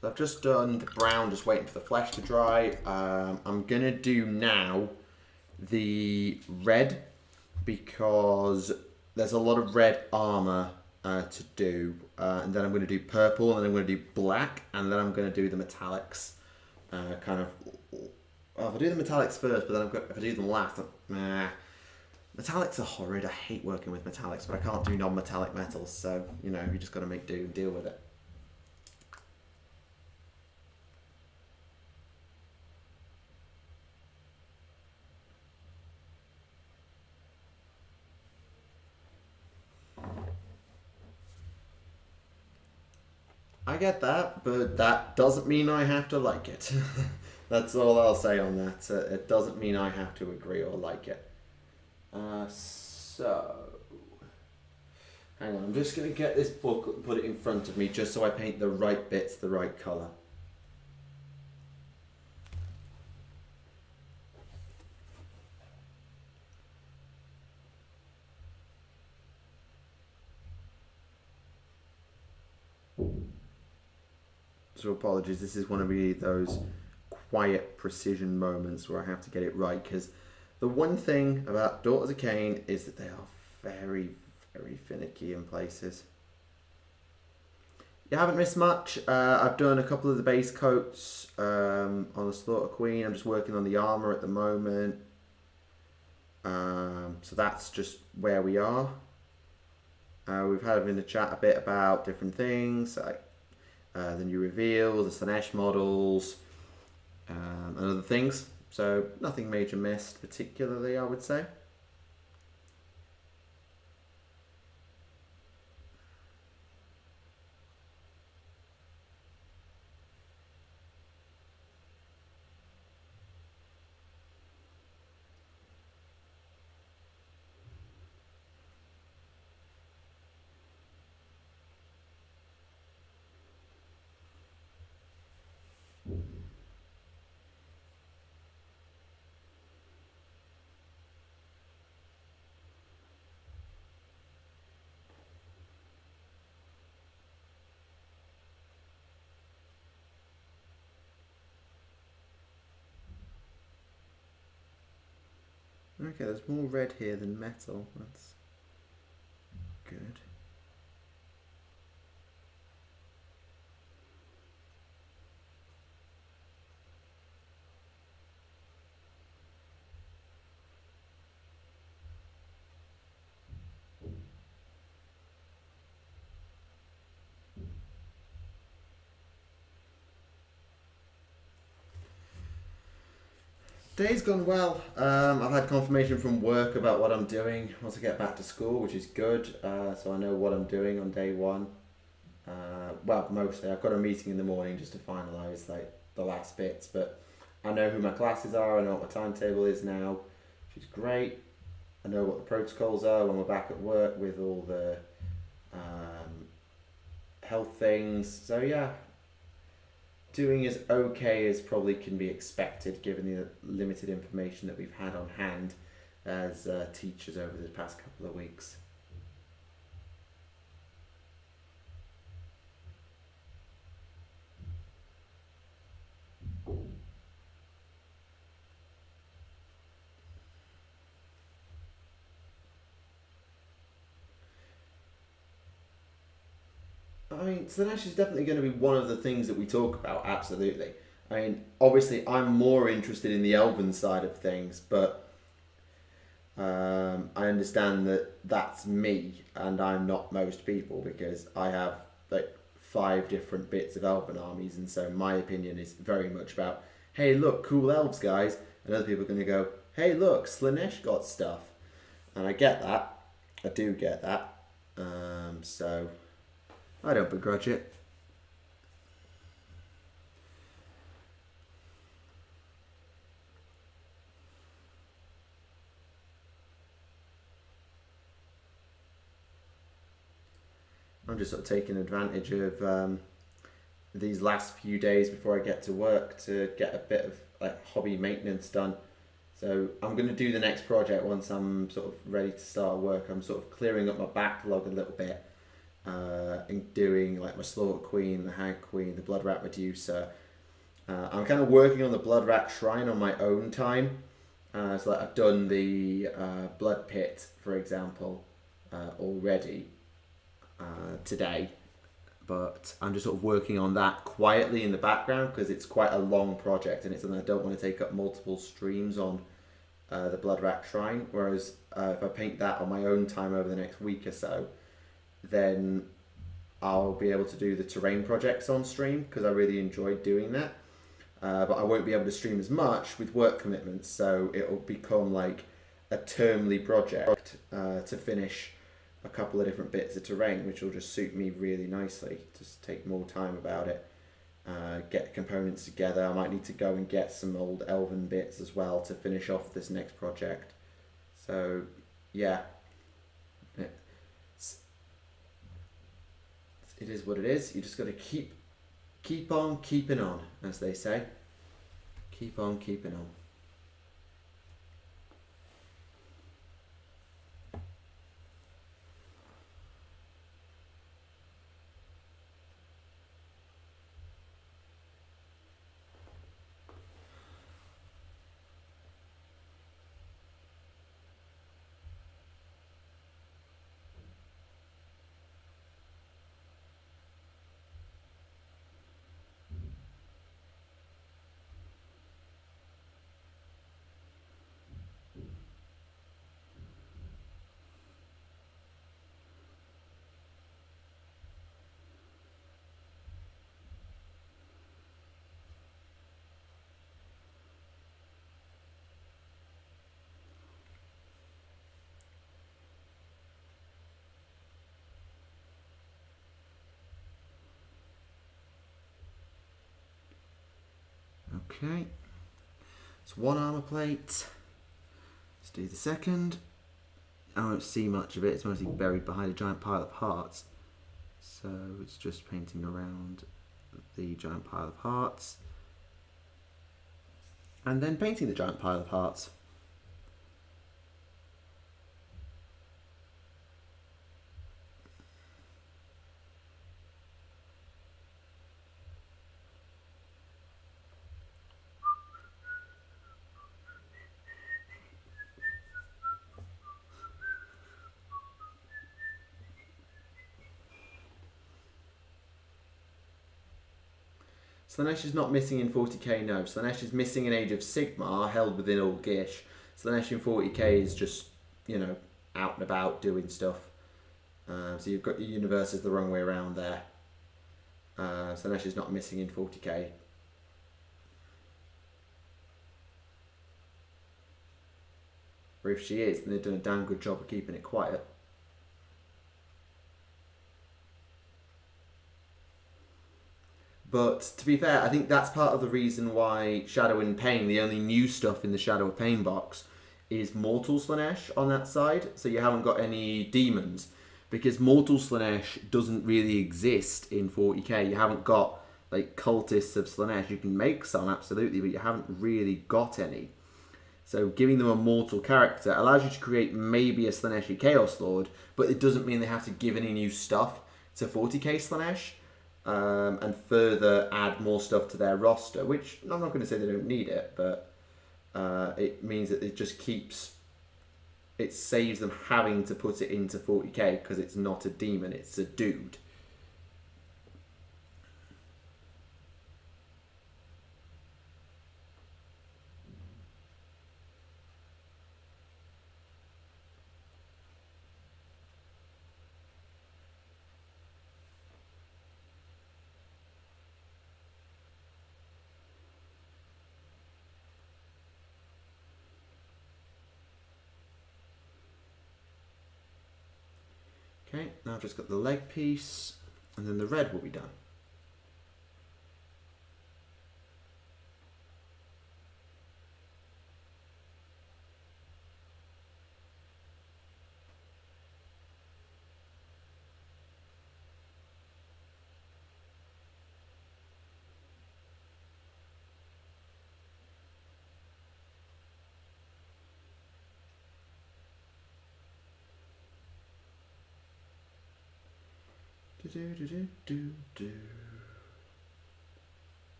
So I've just done the brown, just waiting for the flesh to dry. I'm going to do now the red because there's a lot of red armor to do. And then I'm going to do purple, and then I'm going to do black, and then I'm going to do the metallics. If I do the metallics first, but then if I do them last, metallics are horrid. I hate working with metallics, but I can't do non-metallic metals, so, you know, you just got to make do and deal with it. I get that, but that doesn't mean I have to like it. That's all I'll say on that. It doesn't mean I have to agree or like it. So, hang on, I'm just going to get this book and put it in front of me just so I paint the right bits the right colour. So apologies, this is one of those quiet precision moments where I have to get it right, because the one thing about Daughters of Cain is that they are very, very finicky in places. You haven't missed much. I've done a couple of the base coats on the Slaughter Queen. I'm just working on the armour at the moment. So that's just where we are. We've had in the chat a bit about different things, like the new reveal, the Slanesh models, and other things. So nothing major missed particularly, I would say. Okay, there's more red here than metal. That's good. Day's gone well. I've had confirmation from work about what I'm doing once I get back to school, which is good. So I know what I'm doing on day one. Well, mostly. I've got a meeting in the morning just to finalise like the last bits, but I know who my classes are. I know what my timetable is now, which is great. I know what the protocols are when we're back at work with all the health things. So yeah, doing as okay as probably can be expected given the limited information that we've had on hand as teachers over the past couple of weeks. I mean, Slanesh is definitely going to be one of the things that we talk about, absolutely. I mean, obviously, I'm more interested in the Elven side of things, but I understand that that's me, and I'm not most people, because I have like 5 different bits of Elven armies, and so my opinion is very much about, hey, look, cool elves, guys, and other people are going to go, hey, look, Slanesh got stuff. And I get that. I do get that. So I don't begrudge it. I'm just sort of taking advantage of these last few days before I get to work to get a bit of like hobby maintenance done. So I'm going to do the next project once I'm sort of ready to start work. I'm sort of clearing up my backlog a little bit in doing like my Slaughter Queen, the Hag Queen, the Blood Rat Medusa. I'm kind of working on the Blood Rat Shrine on my own time. So like I've done the Blood Pit, for example, already today. But I'm just sort of working on that quietly in the background because it's quite a long project and it's something I don't want to take up multiple streams on the Blood Rat Shrine. Whereas if I paint that on my own time over the next week or so, then I'll be able to do the terrain projects on stream because I really enjoyed doing that. But I won't be able to stream as much with work commitments, so it'll become like a termly project to finish a couple of different bits of terrain, which will just suit me really nicely. Just take more time about it, get the components together. I might need to go and get some old elven bits as well to finish off this next project. So yeah, it is what it is. You just got to keep on keeping on, as they say. Keep on keeping on. Okay, it's one armor plate. Let's do the second. I won't see much of it, it's mostly buried behind a giant pile of hearts. So it's just painting around the giant pile of hearts. And then painting the giant pile of hearts. Slaanesh is not missing in 40k, no. Slaanesh is missing in Age of Sigmar, held within Old Gish. Slaanesh in 40k is just, you know, out and about doing stuff. So you've got your universes the wrong way around there. Slaanesh is not missing in 40k. Or if she is, then they've done a damn good job of keeping it quiet. But to be fair, I think that's part of the reason why Shadow and Pain, the only new stuff in the Shadow of Pain box, is Mortal Slaanesh on that side. So you haven't got any demons. Because Mortal Slaanesh doesn't really exist in 40k. You haven't got like cultists of Slaanesh. You can make some, absolutely, but you haven't really got any. So giving them a mortal character allows you to create maybe a Slaaneshi Chaos Lord, but it doesn't mean they have to give any new stuff to 40k Slaanesh. And further add more stuff to their roster, which I'm not going to say they don't need it, but it means that it just keeps, it saves them having to put it into 40k because it's not a demon, it's a dude. Okay, now I've just got the leg piece, and then the red will be done.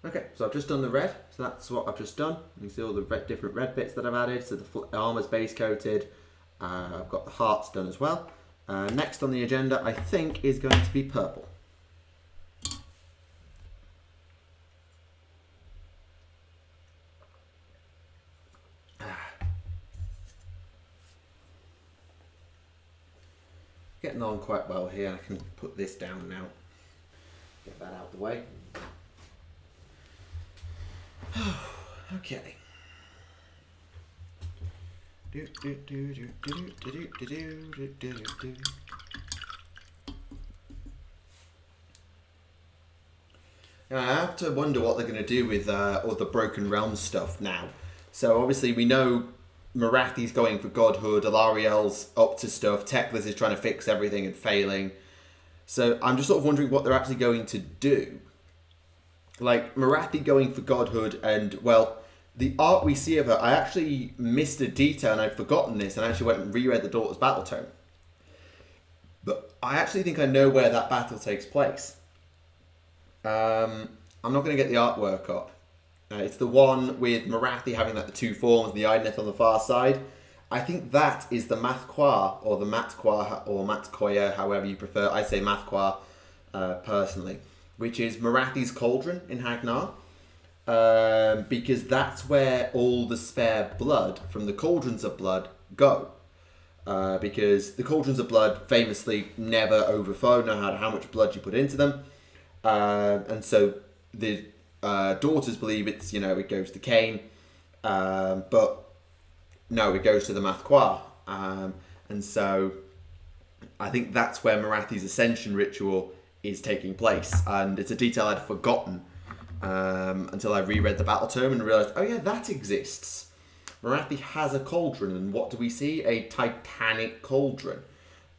Okay, so I've just done the red, so that's what I've just done. You can see all the different red bits that I've added. So the armour's base coated. I've got the hearts done as well. Next on the agenda, I think, is going to be purple. Getting on quite well here. I can put this down now. Get that out of the way. Okay. Now, I have to wonder what they're going to do with all the Broken Realms stuff now. So obviously we know Morathi's going for godhood, Alariel's up to stuff, Teclis is trying to fix everything and failing. So I'm just sort of wondering what they're actually going to do. Like, Morathi going for godhood, and, well, the art we see of her, I actually missed a detail and I'd forgotten this, and I actually went and reread the Daughter's Battle Tome. But I actually think I know where that battle takes place. I'm not going to get the artwork up. It's the one with Morathi having like the two forms, the Idneth on the far side. I think that is the Mathquar, or the Matquar, or Matkoya, however you prefer. I say Mathquar, personally, which is Morathi's cauldron in Hagnar. Because that's where all the spare blood from the cauldrons of blood go. Because the cauldrons of blood famously never overflow, no matter how much blood you put into them. And so the daughters believe it's, it goes to Cain. But no, it goes to the Mathquar. And so I think that's where Morathi's ascension ritual is taking place. And it's a detail I'd forgotten until I reread the battle tome and realised, oh yeah, that exists. Morathi has a cauldron, and what do we see? A titanic cauldron.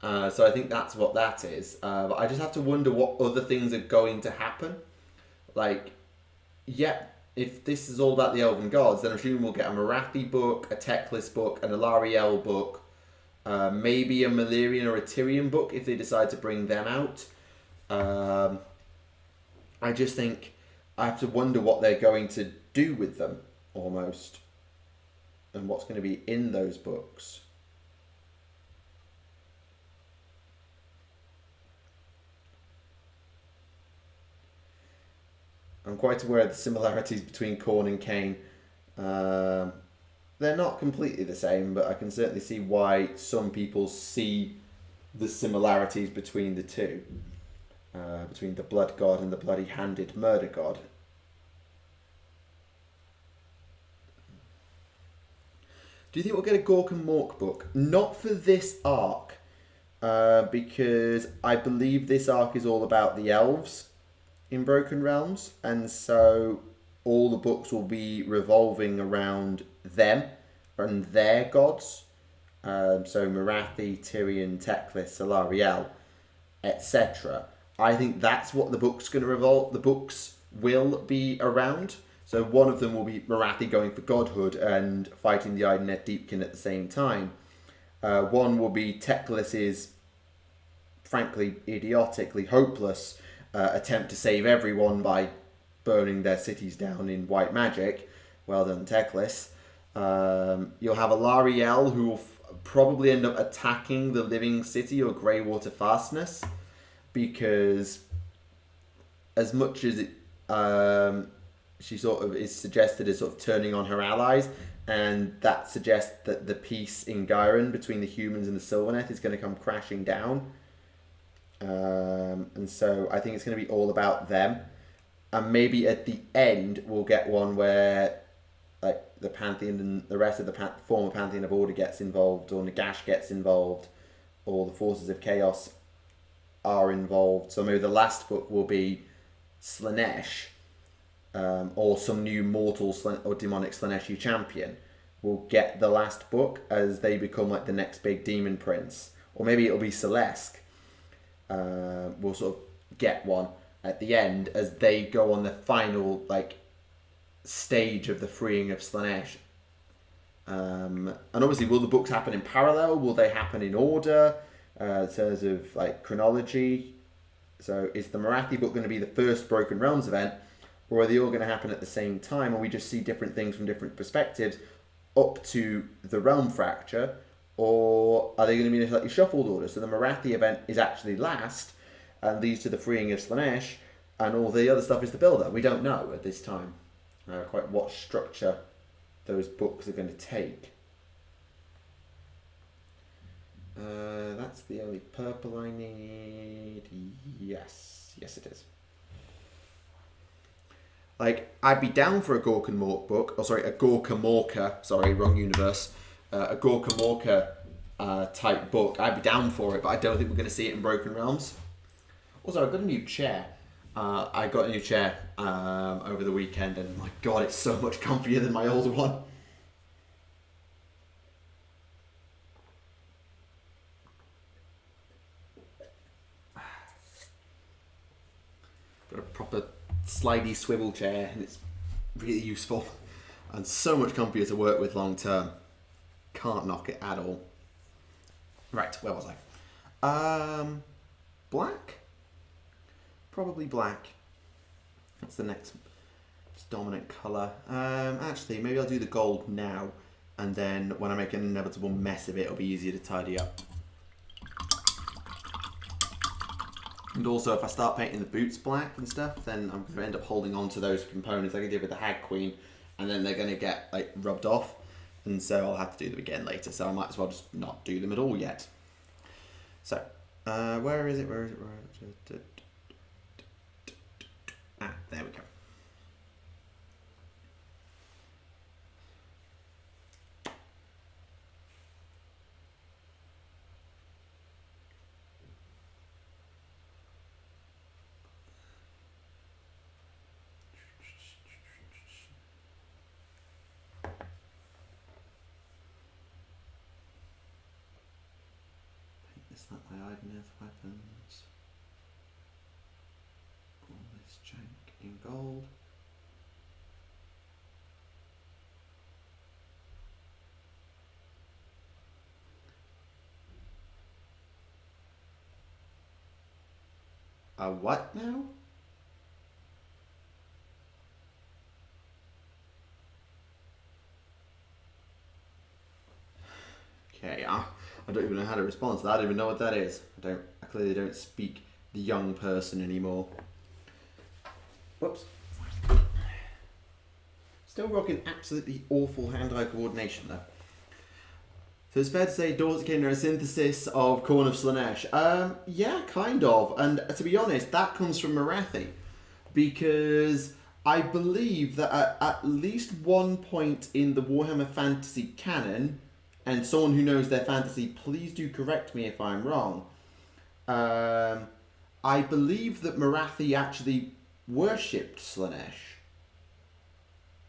So I think that's what that is. But I just have to wonder what other things are going to happen. Like, yeah, if this is all about the Elven Gods, then I'm assuming we'll get a Morathi book, a Teclis book, an Alariel book, maybe a Malerian or a Tyrian book if they decide to bring them out. I just think I have to wonder what they're going to do with them, almost, and what's going to be in those books. I'm quite aware of the similarities between Khorne and Cain. They're not completely the same, but I can certainly see why some people see the similarities between the two. Between the Blood God and the Bloody-Handed Murder God. Do you think we'll get a Gork and Mork book? Not for this arc, because I believe this arc is all about the elves in Broken Realms, and so all the books will be revolving around them and their gods. So Morathi, Tyrion, Teclis, Alariel, etc. I think that's what the book's going to revolve. The books will be around. So one of them will be Morathi going for godhood and fighting the Idoneth Deepkin at the same time. One will be Teclis's, frankly, idiotically hopeless attempt to save everyone by burning their cities down in white magic. Well done, Teclis. You'll have Alariel, who will probably end up attacking the Living City or Greywater Fastness, because as much as it, she sort of is suggested as sort of turning on her allies, and that suggests that the peace in Gyron between the humans and the Sylvaneth is going to come crashing down. And so I think it's going to be all about them. And maybe at the end we'll get one where like the Pantheon and the rest of the former Pantheon of Order gets involved, or Nagash gets involved, or the Forces of Chaos are involved. So maybe the last book will be Slaanesh, or some new mortal or demonic Slaaneshi champion will get the last book as they become like the next big demon prince. Or maybe it'll be Celeste. will sort of get one at the end as they go on the final like stage of the freeing of Slaanesh. And obviously, will the books happen in parallel? Will they happen in order in terms of like chronology? So is the Marathi book going to be the first Broken Realms event, or are they all going to happen at the same time, and we just see different things from different perspectives up to the Realm Fracture, or are they going to be in a slightly shuffled order? So the Marathi event is actually last and leads to the freeing of Slaanesh, and all the other stuff is the build-up. We don't know at this time quite what structure those books are going to take. That's the only purple I need. Yes it is. Like, I'd be down for a Gorka Mork book, a Gorka Morka, wrong universe, a Gorka Morka type book. I'd be down for it, but I don't think we're going to see it in Broken Realms. Also, I've got a new chair. I got a new chair over the weekend, and my god, it's so much comfier than my older one. Got a proper slidey swivel chair, and it's really useful and so much comfier to work with long term. Can't knock it at all. Right, where was I? Black? Probably black. That's the next dominant colour. Actually, maybe I'll do the gold now, and then when I make an inevitable mess of it, it'll be easier to tidy up. And also, if I start painting the boots black and stuff, then I'm going to end up holding on to those components like I did with the Hag Queen, and then they're going to get like rubbed off, and so I'll have to do them again later, so I might as well just not do them at all yet. So, where is it? Ah, there we go. Is that my Ideneth weapons? All this jank in gold. A what now? Okay, I don't even know how to respond to that. I don't even know what that is. I clearly don't speak the young person anymore. Whoops. Still rocking absolutely awful hand-eye coordination though. So it's fair to say Dortkin are a synthesis of Corn of Slaanesh. Yeah, kind of. And to be honest, that comes from Marathi. Because I believe that at least one point in the Warhammer Fantasy canon, and someone who knows their fantasy, please do correct me if I'm wrong, I believe that Marathi actually worshipped Slaanesh.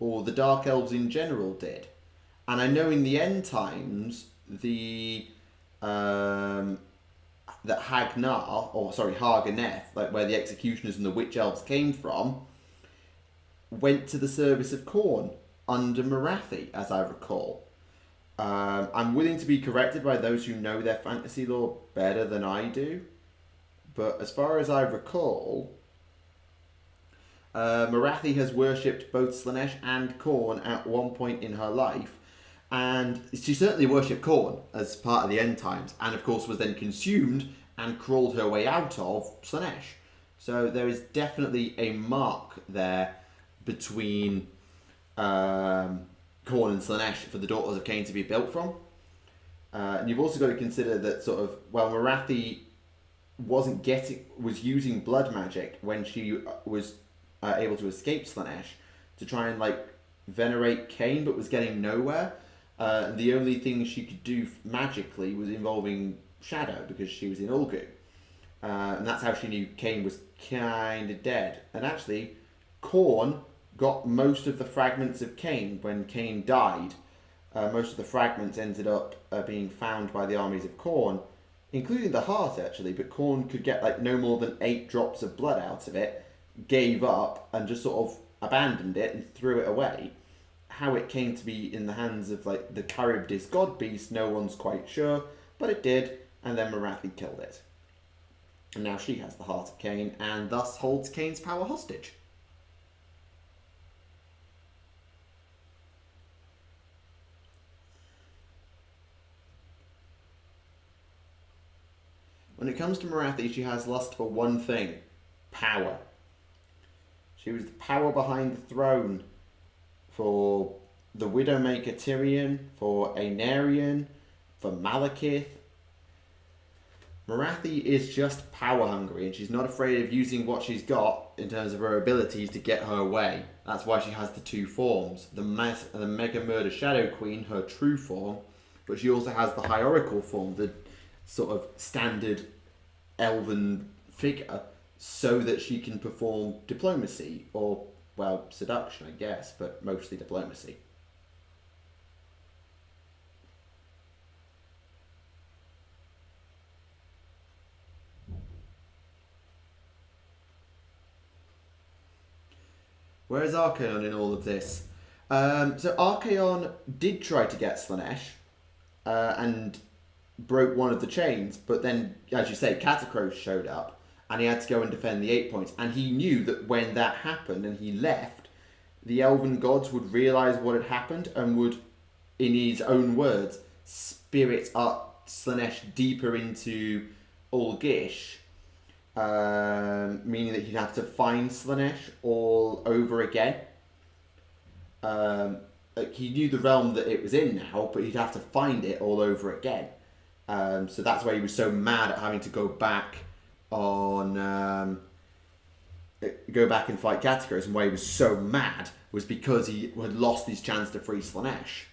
Or the Dark Elves in general did. And I know in the end times, that Haganeth, like where the executioners and the witch elves came from, went to the service of Khorne under Marathi, as I recall. I'm willing to be corrected by those who know their fantasy lore better than I do, but as far as I recall, Marathi has worshipped both Slaanesh and Khorne at one point in her life, and she certainly worshipped Khorne as part of the end times, and of course was then consumed and crawled her way out of Slaanesh. So there is definitely a mark there between Khorne and Slaanesh for the Daughters of Cain to be built from. And you've also got to consider that sort of, well, Marathi was using blood magic when she was able to escape Slaanesh to try and like venerate Cain, but was getting nowhere. The only thing she could do magically was involving Shadow, because she was in Ulgu. And that's how she knew Cain was kind of dead. And actually, Khorne got most of the fragments of Cain when Cain died. Most of the fragments ended up being found by the armies of Khorne including the heart actually, but Khorne could get like no more than 8 drops of blood out of it, gave up and just sort of abandoned it and threw it away. How it came to be in the hands of like the Charybdis god beast, no one's quite sure, but it did, and then Morathi killed it. And now she has the heart of Cain and thus holds Cain's power hostage. When it comes to Morathi, she has lust for one thing: power. She was the power behind the throne for the Widowmaker Tyrion, for Aenarion, for Malekith. Morathi is just power hungry, and she's not afraid of using what she's got in terms of her abilities to get her way. That's why she has the 2 forms. The Mega Murder Shadow Queen, her true form, but she also has the High Oracle form, the sort of standard elven figure, so that she can perform diplomacy, or, well, seduction, I guess, but mostly diplomacy. Where is Archaon in all of this? So Archaon did try to get Slaanesh, and broke one of the chains, but then, as you say, Catacross showed up, and he had to go and defend the 8 points, and he knew that when that happened and he left, the elven gods would realise what had happened and would, in his own words, spirit up Slaanesh deeper into Ulgish, meaning that he'd have to find Slaanesh all over again. He knew the realm that it was in now, but he'd have to find it all over again. So that's why he was so mad at having to go back and fight Catacross, and why he was so mad was because he had lost his chance to free Slaanesh,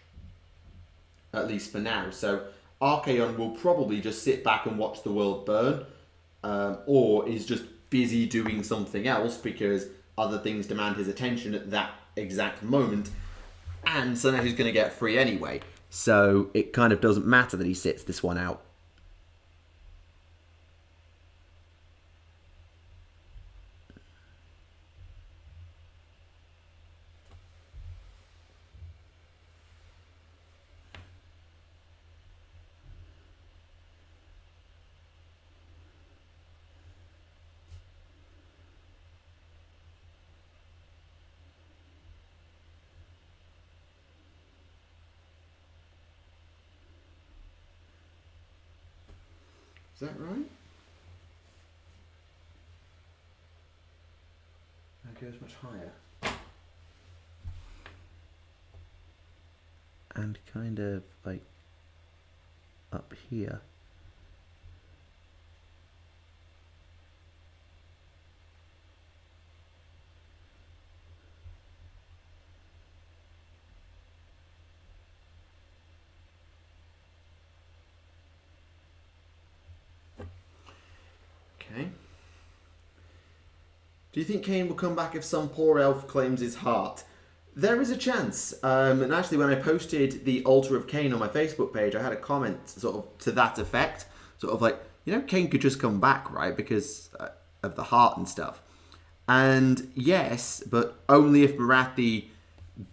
at least for now. So Archaon will probably just sit back and watch the world burn, or is just busy doing something else because other things demand his attention at that exact moment, and Slaanesh is going to get free anyway. So it kind of doesn't matter that he sits this one out. Is that right? That goes much higher. And kind of like up here. Okay. Do you think Cain will come back if some poor elf claims his heart? There is a chance. And actually, when I posted the Altar of Cain on my Facebook page, I had a comment sort of to that effect. Sort of like, you know, Cain could just come back, right? Because of the heart and stuff. And yes, but only if Morathi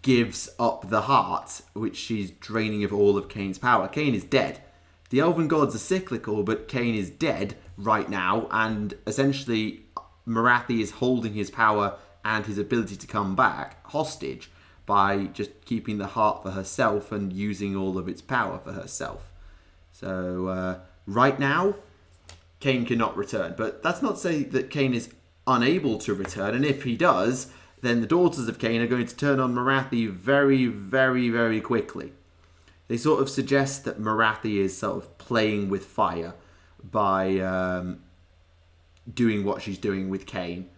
gives up the heart, which she's draining of all of Cain's power. Cain is dead. The elven gods are cyclical, but Cain is dead right now, and essentially Morathi is holding his power and his ability to come back hostage by just keeping the heart for herself and using all of its power for herself. So right now, Cain cannot return, but that's not to say that Cain is unable to return, and if he does, then the daughters of Cain are going to turn on Morathi very, very, very quickly. They sort of suggest that Morathi is sort of playing with fire by doing what she's doing with Cain.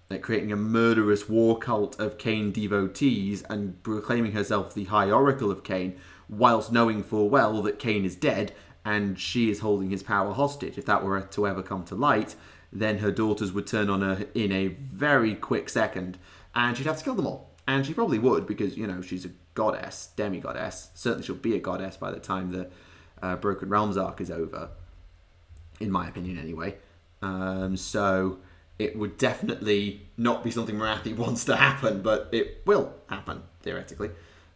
Like creating a murderous war cult of Cain devotees and proclaiming herself the High Oracle of Cain, whilst knowing full well that Cain is dead and she is holding his power hostage. If that were to ever come to light, then her daughters would turn on her in a very quick second, and she'd have to kill them all. And she probably would, because, you know, she's a goddess, demi-goddess. Certainly she'll be a goddess by the time the Broken Realms arc is over. in my opinion anyway. So it would definitely not be something Marathi wants to happen, but it will happen, theoretically.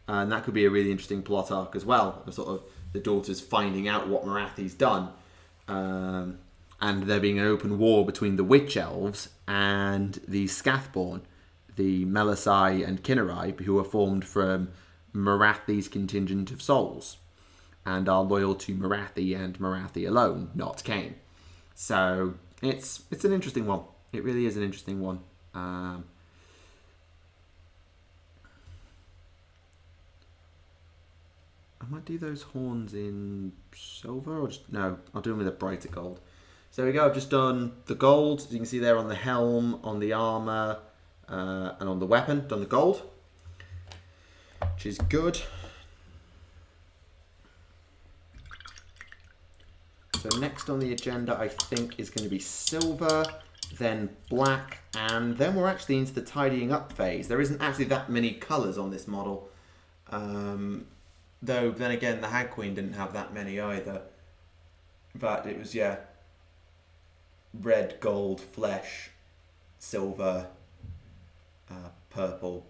And that could be a really interesting plot arc as well, of sort of the daughters finding out what Marathi's done. And there being an open war between the witch elves and the Scathborn, the Melisai and Kinnerai, who are formed from Marathi's contingent of souls and are loyal to Marathi and Marathi alone, not Cain. So it's an interesting one. It really is an interesting one. I might do those horns in silver, or just, no, I'll do them with a brighter gold. So there we go, I've just done the gold, as you can see there on the helm, on the armour, and on the weapon, done the gold, which is good. So next on the agenda, I think, is going to be silver, then black, and then we're actually into the tidying up phase. There isn't actually that many colours on this model. Though, then again, the Hag Queen didn't have that many either. But it was, yeah, red, gold, flesh, silver, purple.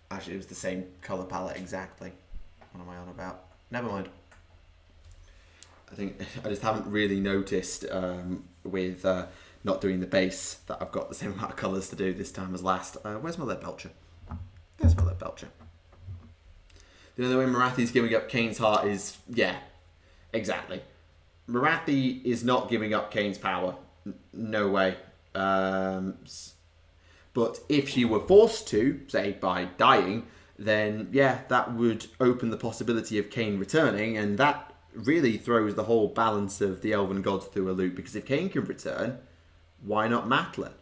Actually, it was the same colour palette exactly. What am I on about? Never mind. I think I just haven't really noticed with not doing the base that I've got the same amount of colours to do this time as last. Where's my lead belcher? There's my lead belcher. The only way Marathi's giving up Cain's heart is, yeah, exactly. Marathi is not giving up Cain's power. No way. But if she were forced to, say by dying, then yeah, that would open the possibility of Cain returning, and that really throws the whole balance of the elven gods through a loop, because if Cain can return, why not Matlin?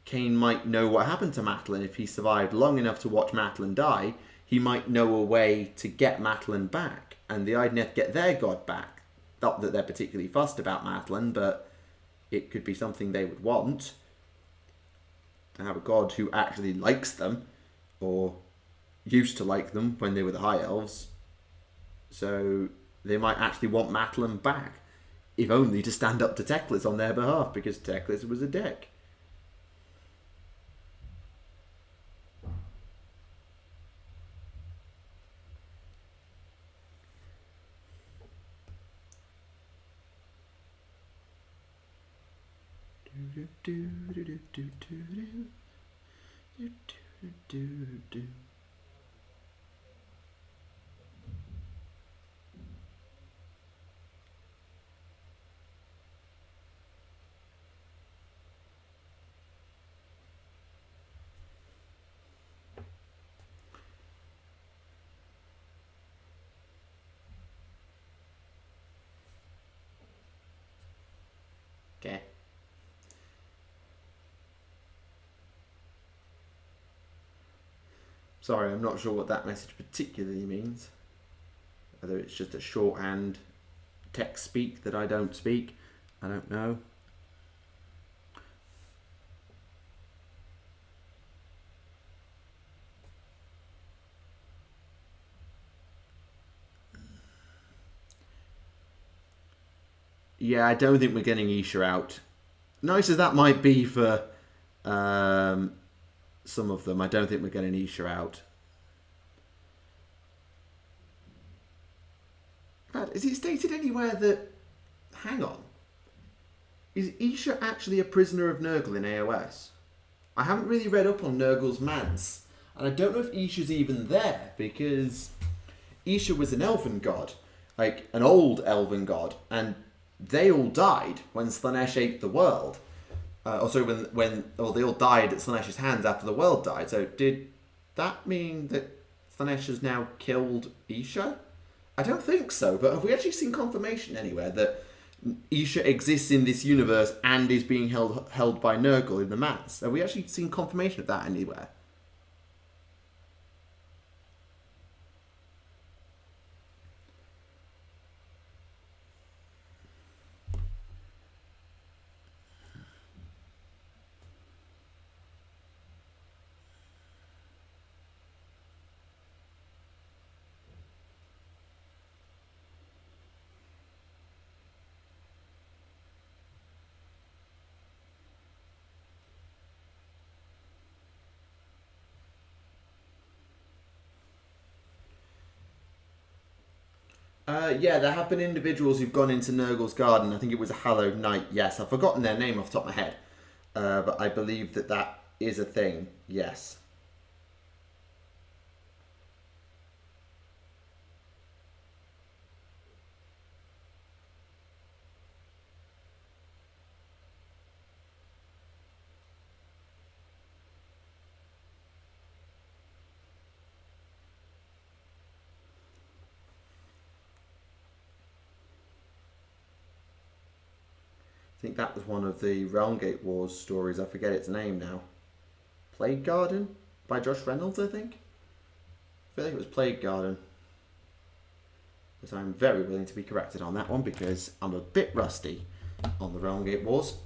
Cain might know what happened to Matlin. If he survived long enough to watch Matlin die, he might know a way to get Matlin back, and the Idneth get their god back. Not that they're particularly fussed about Matlin, but it could be something they would want, to have a god who actually likes them, or used to like them when they were the High Elves. So they might actually want Matlin back, if only to stand up to Teclis on their behalf, because Teclis was a dick. Okay. Sorry, I'm not sure what that message particularly means. Whether it's just a shorthand text speak that I don't speak, I don't know. Yeah, I don't think we're getting Isha out. Nice as that might be for some of them, I don't think we're getting Isha out. But is it stated anywhere that... Hang on. Is Isha actually a prisoner of Nurgle in AOS? I haven't really read up on Nurgle's manse, and I don't know if Isha's even there, because Isha was an elven god, like an old elven god, and they all died when Slanesh ate the world. Also, when they all died at Slanesh's hands after the world died. So did that mean that Slanesh has now killed Isha? I don't think so, but have we actually seen confirmation anywhere that Isha exists in this universe and is being held by Nurgle in the manse? Have we actually seen confirmation of that anywhere? Yeah, there have been individuals who've gone into Nurgle's garden. I think it was a Hallowed Knight. Yes, I've forgotten their name off the top of my head. But I believe that that is a thing. Yes. I think that was one of the Realmgate Wars stories. I forget its name now. Plague Garden by Josh Reynolds, I think. I feel like it was Plague Garden. But I'm very willing to be corrected on that one because I'm a bit rusty on the Realmgate Wars.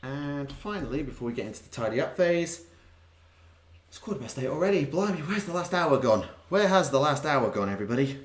And finally, before we get into the tidy up phase, it's 8:15 already. Blimey, where's the last hour gone? Where has the last hour gone, everybody?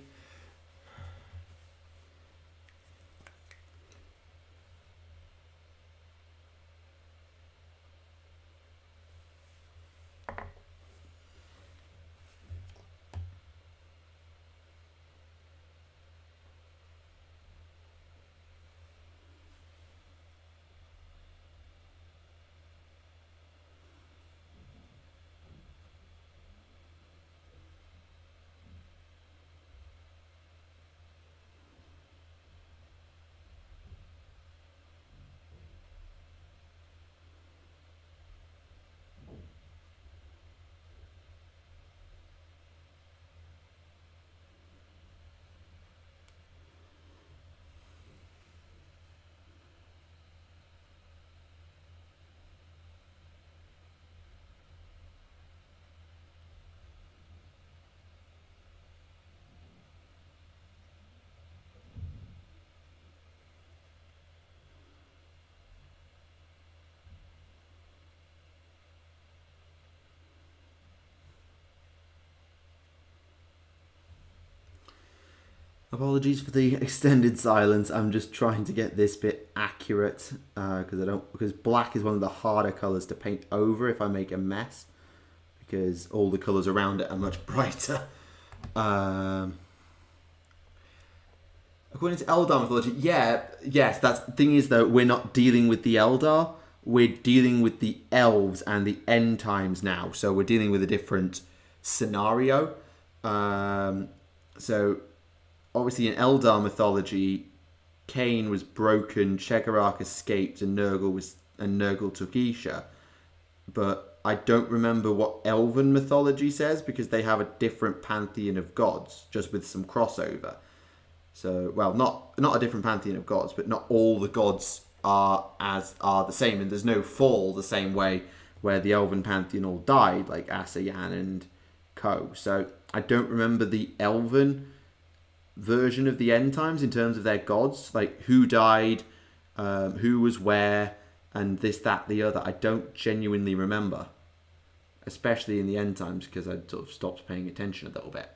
Apologies for the extended silence. I'm just trying to get this bit accurate because black is one of the harder colours to paint over if I make a mess, because all the colours around it are much brighter. According to Eldar mythology, yes. That's the thing is though, we're not dealing with the Eldar. We're dealing with the elves and the end times now. So we're dealing with a different scenario. So obviously in Eldar mythology, Cain was broken, Chegarak escaped, and Nurgle took Isha. But I don't remember what Elven mythology says because they have a different pantheon of gods, just with some crossover. So, well, not a different pantheon of gods, but not all the gods are the same, and there's no fall the same way where the Elven pantheon all died, like Asayan and Co. So I don't remember the Elven version of the end times in terms of their gods, like who died, who was where, and this, that, the other. I don't genuinely remember, especially in the end times, because I sort of stopped paying attention a little bit.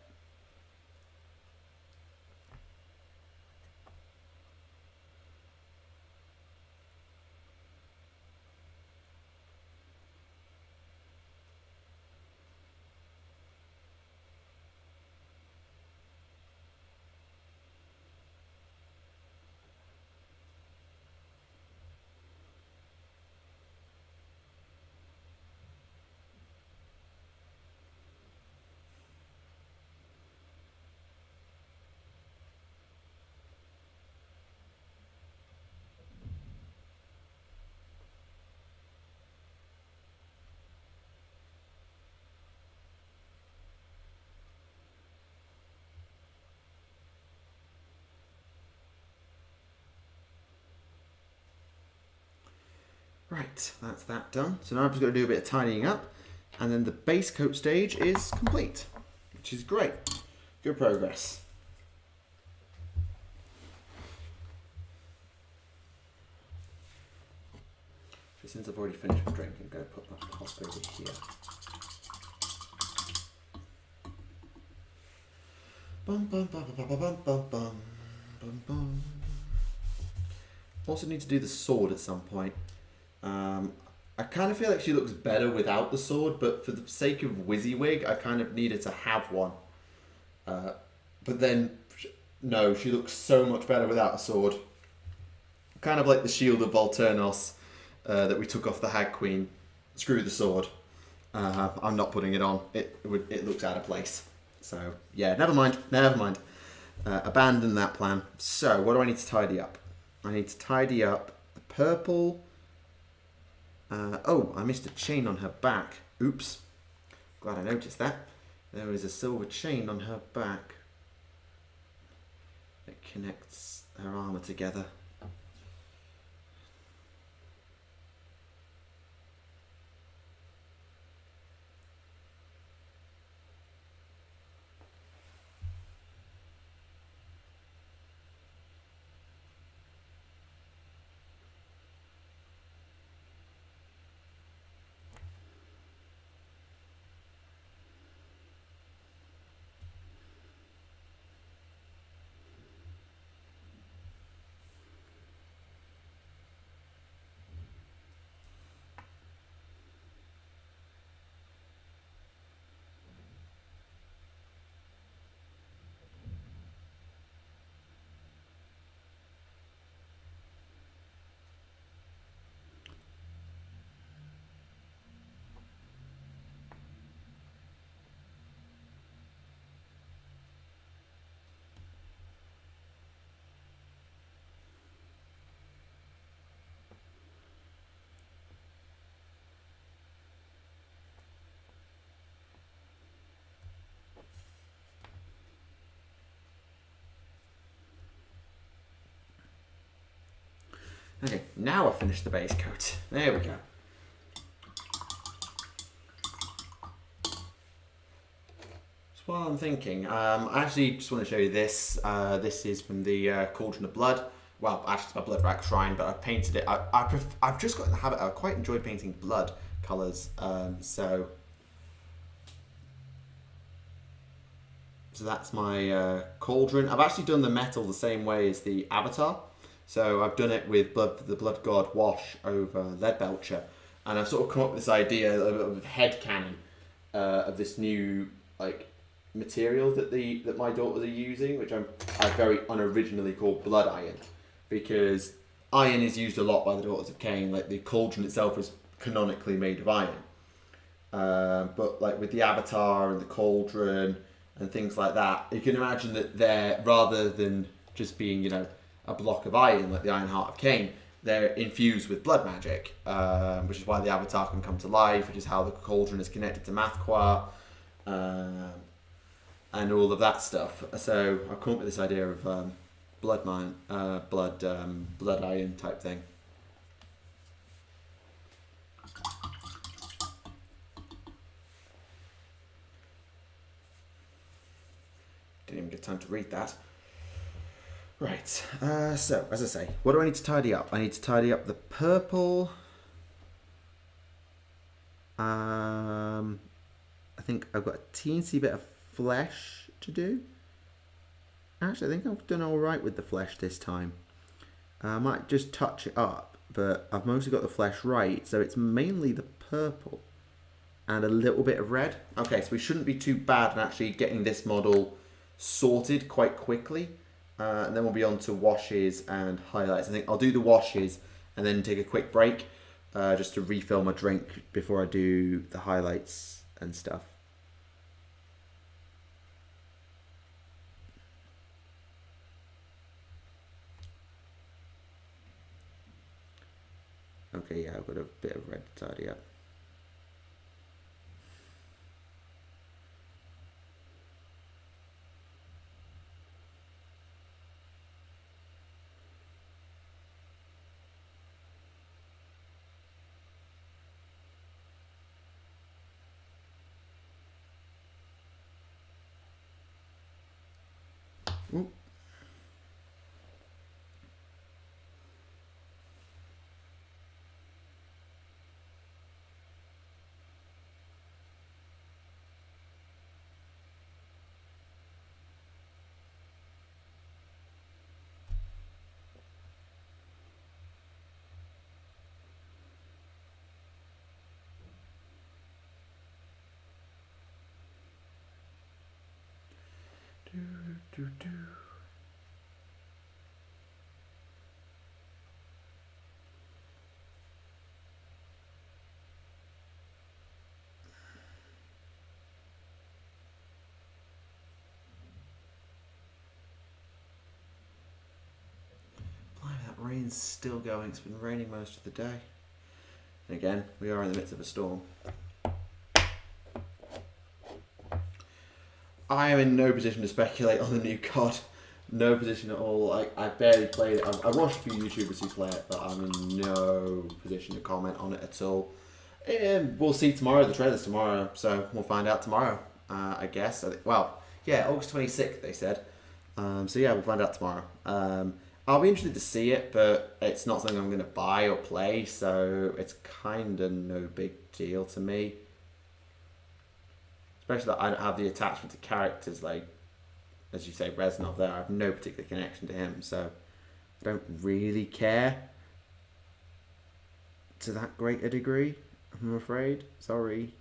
Right, that's that done. So now I've just got to do a bit of tidying up, and then the base coat stage is complete, which is great. Good progress. So since I've already finished my drink, I'm going to put my pot over here. Bum, bum, bum, bum, bum, bum, bum, bum, bum. Also need to do the sword at some point. I kind of feel like she looks better without the sword, but for the sake of WYSIWYG, I kind of needed to have one. But then, no, she looks so much better without a sword. Kind of like the shield of Volturnos that we took off the Hag Queen. Screw the sword. I'm not putting it on. It looks out of place. So, yeah, never mind. Never mind. Abandon that plan. So, what do I need to tidy up? I need to tidy up the purple. Oh, I missed a chain on her back. Oops. Glad I noticed that. There is a silver chain on her back. It connects her armour together. Okay, now I've finished the base coat. There we go. So while I'm thinking, I actually just want to show you this. This is from the Cauldron of Blood. Well, actually it's my Blood Rack Shrine, but I've painted it. I've just got in the habit, I quite enjoy painting blood colours. So that's my cauldron. I've actually done the metal the same way as the avatar. So I've done it with the Blood God Wash over Leadbelcher, and I've sort of come up with this idea of headcanon of this new like material that my daughters are using, which I very unoriginally call blood iron, because iron is used a lot by the Daughters of Cain. Like the cauldron itself is canonically made of iron, but like with the avatar and the cauldron and things like that, you can imagine that they're, rather than just being a block of iron like the Iron Heart of Cain, they're infused with blood magic, which is why the avatar can come to life, which is how the cauldron is connected to Mathqua, and all of that stuff. So I've come up with this idea of blood iron type thing. Didn't even get time to read that. Right, so, as I say, what do I need to tidy up? I need to tidy up the purple. I think I've got a teensy bit of flesh to do. Actually, I think I've done alright with the flesh this time. I might just touch it up, but I've mostly got the flesh right, so it's mainly the purple and a little bit of red. Okay, so we shouldn't be too bad in actually getting this model sorted quite quickly. And then we'll be on to washes and highlights. I think I'll do the washes and then take a quick break just to refill my drink before I do the highlights and stuff. Okay, yeah, I've got a bit of red to tidy up. Ooh. Do. That rain's still going. It's been raining most of the day. And again, we are in the midst of a storm. I am in no position to speculate on the new COD. No position at all. I barely played it. I watched a few YouTubers who play it, but I'm in no position to comment on it at all. And we'll see tomorrow. The trailer's tomorrow, so we'll find out tomorrow, I guess. Well, yeah, August 26th, they said. So yeah, we'll find out tomorrow. I'll be interested to see it, but it's not something I'm going to buy or play, so it's kind of no big deal to me. Especially that I don't have the attachment to characters like, as you say, Reznov there. I have no particular connection to him, so I don't really care to that great a degree, I'm afraid. Sorry.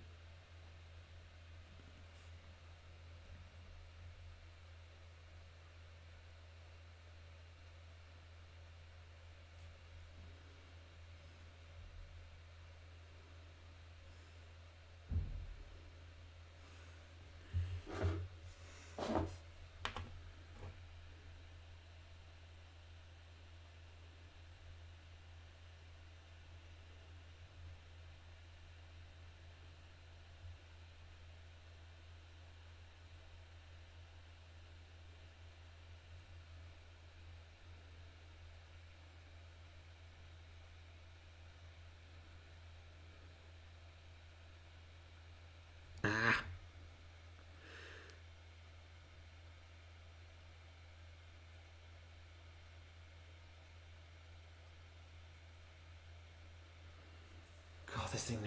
God, this thing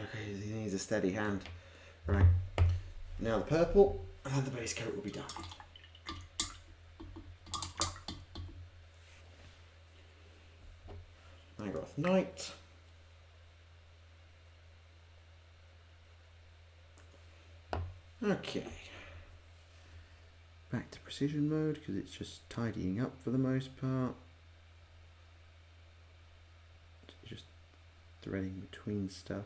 needs a steady hand. Right. Now the purple, and the base coat will be done. Nightgrowth Knight. Okay. Back to precision mode because it's just tidying up for the most part. It's just threading between stuff.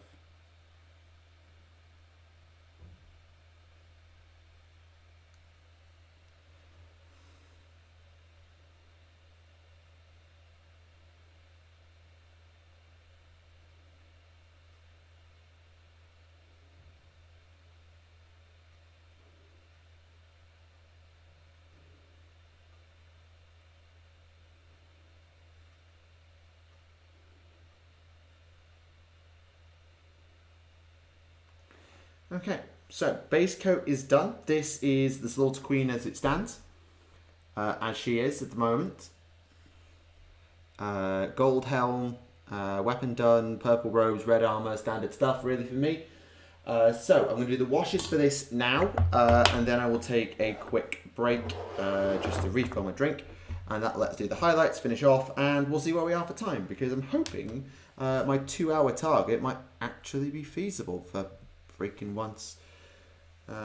Okay, so base coat is done. This is the Slaughter Queen as it stands, as she is at the moment. Gold helm, weapon done, purple robes, red armor, standard stuff really for me. So I'm going to do the washes for this now, and then I will take a quick break just to refill my drink, and that lets do the highlights, finish off, and we'll see where we are for time, because I'm hoping my 2-hour target might actually be feasible for freaking once. Why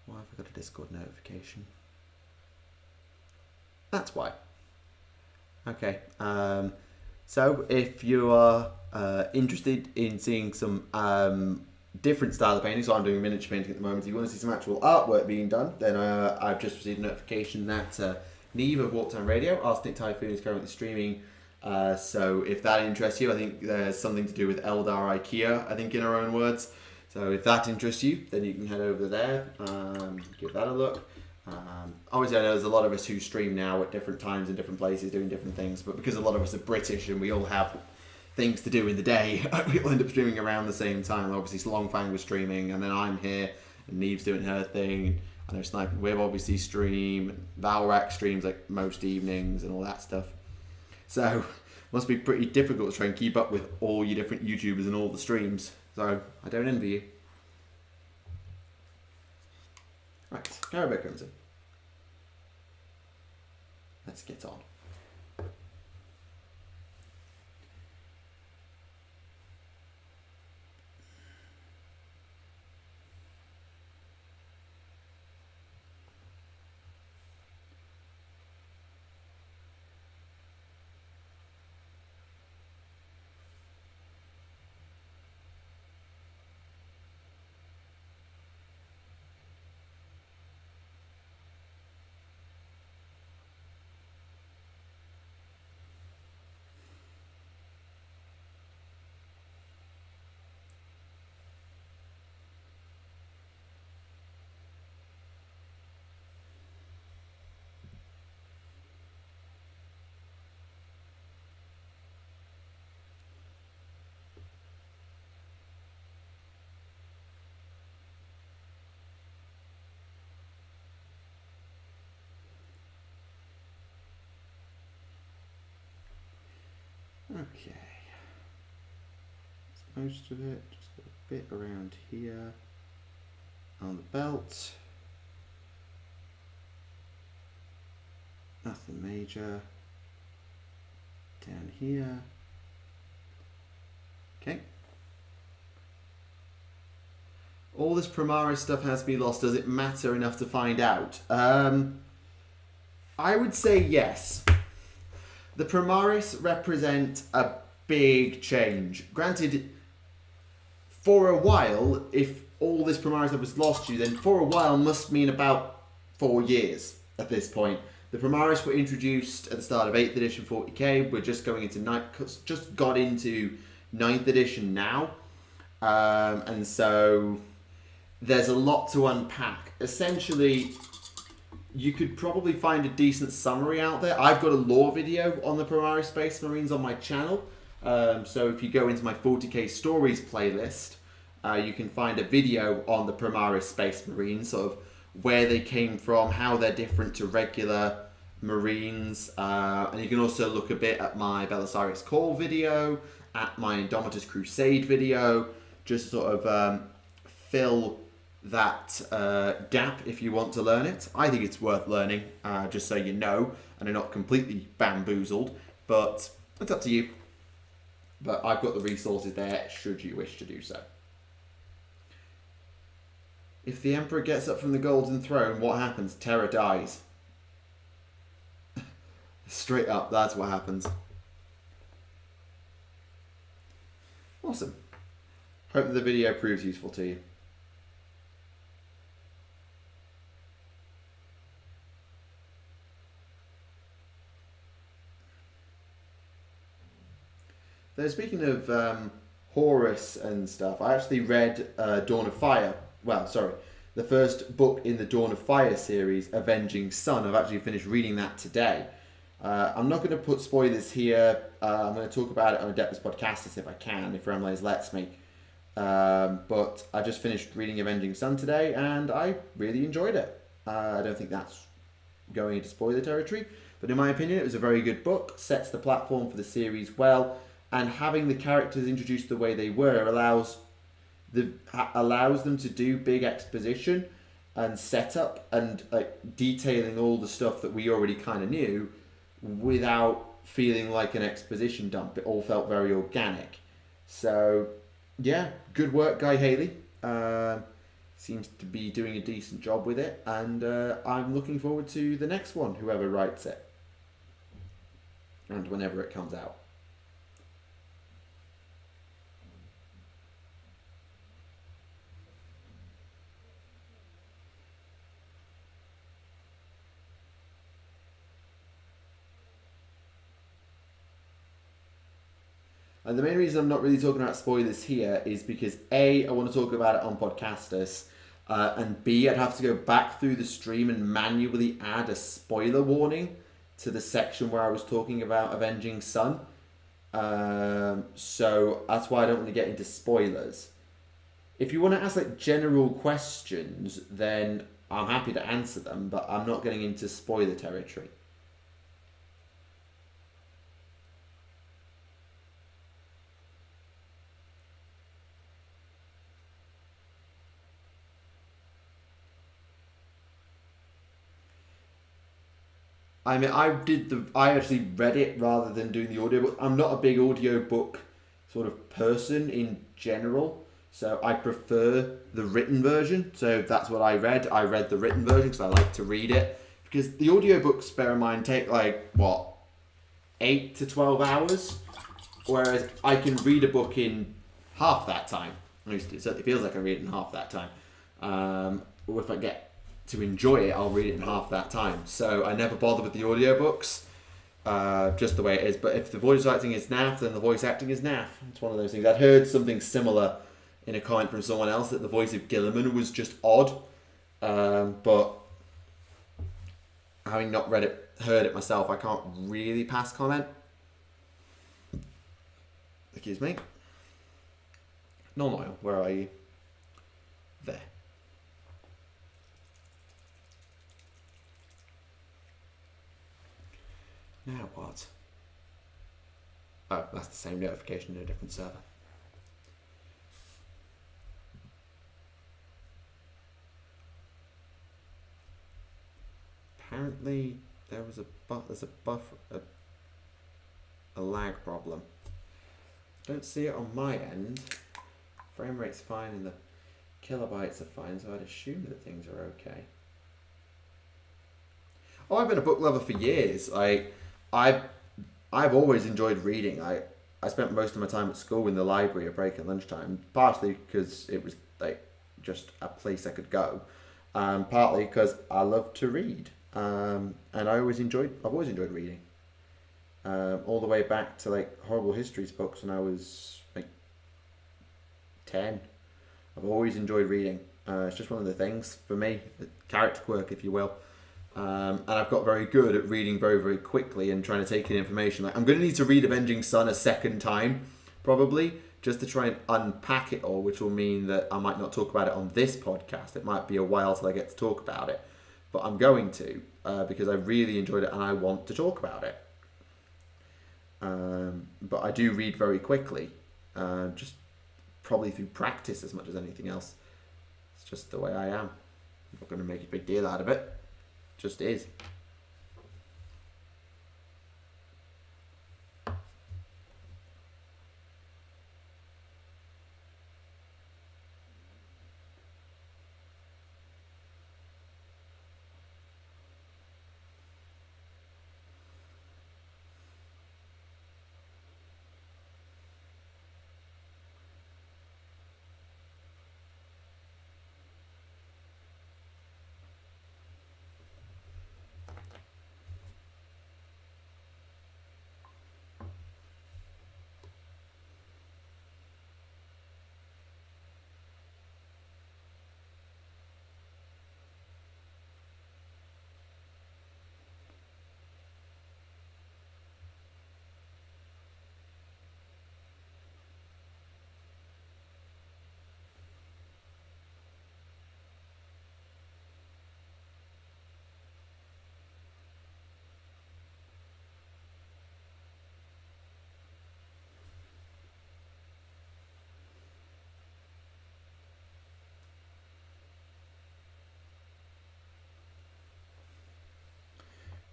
have I got a Discord notification? That's why. Okay. So if you are interested in seeing some different style of painting, so I'm doing miniature painting at the moment. If you want to see some actual artwork being done, then I've just received a notification that Neve of Walk Time Radio, Arsenic Typhoon, is currently streaming. So if that interests you, I think there's something to do with Eldar IKEA, I think in her own words. So if that interests you, then you can head over there, give that a look. Obviously I know there's a lot of us who stream now at different times in different places doing different things, but because a lot of us are British and we all have things to do in the day, we all end up streaming around the same time. Obviously Longfang was streaming, and then I'm here, and Neve's doing her thing. I know Sniping Wib obviously stream, and Valrak streams like most evenings and all that stuff. So must be pretty difficult to try and keep up with all your different YouTubers and all the streams. So I don't envy you. Right, Carabao comes in. Let's get on. Okay. That's most of it. Just got a bit around here on the belt. Nothing major. Down here. Okay. All this Primaris stuff has to be lost. Does it matter enough to find out? I would say yes. The Primaris represent a big change. Granted, for a while, if all this Primaris stuff was lost to you, then for a while must mean about 4 years at this point. The Primaris were introduced at the start of 8th edition 40k. We're just going into just got into 9th edition now. And so there's a lot to unpack. Essentially, you could probably find a decent summary out there. I've got a lore video on the Primaris Space Marines on my channel. So if you go into my 40k stories playlist, you can find a video on the Primaris Space Marines, sort of where they came from, how they're different to regular Marines. And you can also look a bit at my Belisarius Call video, at my Indomitus Crusade video, just sort of fill that gap if you want to learn it. I think it's worth learning, just so you know, and are not completely bamboozled, but it's up to you. But I've got the resources there, should you wish to do so. If the Emperor gets up from the Golden Throne, what happens? Terra dies. Straight up, that's what happens. Awesome. Hope that the video proves useful to you. So speaking of Horus and stuff, I actually read Dawn of Fire. Well, sorry, the first book in the Dawn of Fire series, Avenging Sun. I've actually finished reading that today. I'm not going to put spoilers here. I'm going to talk about it on Adeptus Podcastus if I can, if Remlays lets me. But I just finished reading Avenging Sun today, and I really enjoyed it. I don't think that's going into spoiler territory, but in my opinion, it was a very good book. Sets the platform for the series well, and having the characters introduced the way they were allows them to do big exposition and setup and detailing all the stuff that we already kind of knew without feeling like an exposition dump. It all felt very organic. So yeah, good work, Guy Haley. Seems to be doing a decent job with it, and I'm looking forward to the next one, whoever writes it, and whenever it comes out. And the main reason I'm not really talking about spoilers here is because A, I want to talk about it on Podcastus, and B, I'd have to go back through the stream and manually add a spoiler warning to the section where I was talking about Avenging Sun. So that's why I don't want to get into spoilers. If you want to ask like general questions, then I'm happy to answer them, but I'm not getting into spoiler territory. I mean, I actually read it rather than doing the audiobook. I'm not a big audiobook sort of person in general, so I prefer the written version. So that's what I read. I read the written version because I like to read it. Because the audiobooks, bear in mind, take like, what, 8 to 12 hours? Whereas I can read a book in half that time. At least it certainly feels like I read it in half that time. Or if I get to enjoy it, I'll read it in half that time. So I never bother with the audiobooks, just the way it is. But if the voice acting is naff, then the voice acting is naff. It's one of those things. I'd heard something similar in a comment from someone else, that the voice of Gilliman was just odd. But having not heard it myself, I can't really pass comment. Excuse me. Non-oil, where are you? There. Now what? Oh, that's the same notification in a different server. Apparently there's a lag problem. Don't see it on my end. Frame rate's fine and the kilobytes are fine, so I'd assume that things are okay. Oh, I've been a book lover for years. I've always enjoyed reading. I spent most of my time at school in the library at break and lunchtime, partly because it was like just a place I could go, partly because I love to read. And I've always enjoyed reading. All the way back to like horrible histories books when I was like 10. I've always enjoyed reading. It's just one of the things for me, character quirk, if you will. And I've got very good at reading very, very quickly and trying to take in information. Like, I'm going to need to read Avenging Sun a second time, probably, just to try and unpack it all, which will mean that I might not talk about it on this podcast. It might be a while till I get to talk about it. But I'm going to, because I really enjoyed it and I want to talk about it. But I do read very quickly, just probably through practice as much as anything else. It's just the way I am. I'm not going to make a big deal out of it. Just is.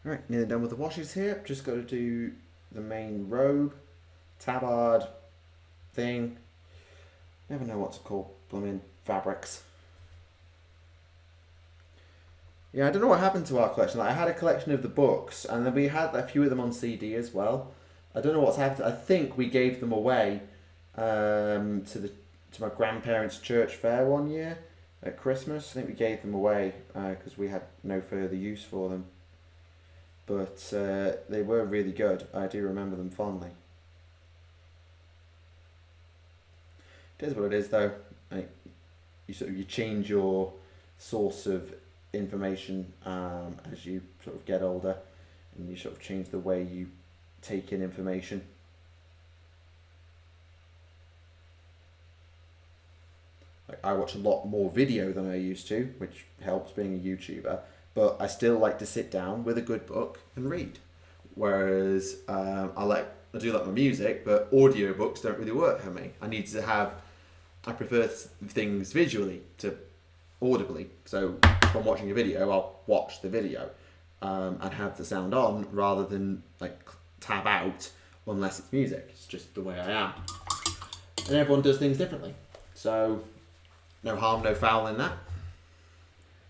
Alright, nearly done with the washes here. Just got to do the main robe, tabard thing. Never know what to call blooming fabrics. Yeah, I don't know what happened to our collection. Like, I had a collection of the books, and then we had a few of them on CD as well. I don't know what's happened. I think we gave them away to my grandparents' church fair one year at Christmas. I think we gave them away because we had no further use for them. But they were really good. I do remember them fondly. It is what it is, though. Like, you change your source of information as you sort of get older, and you sort of change the way you take in information. Like, I watch a lot more video than I used to, which helps being a YouTuber. But I still like to sit down with a good book and read. Whereas I do like my music, but audiobooks don't really work for me. I prefer things visually to audibly. So if I'm watching a video, I'll watch the video and have the sound on rather than like tab out unless it's music. It's just the way I am. And everyone does things differently. So no harm, no foul in that.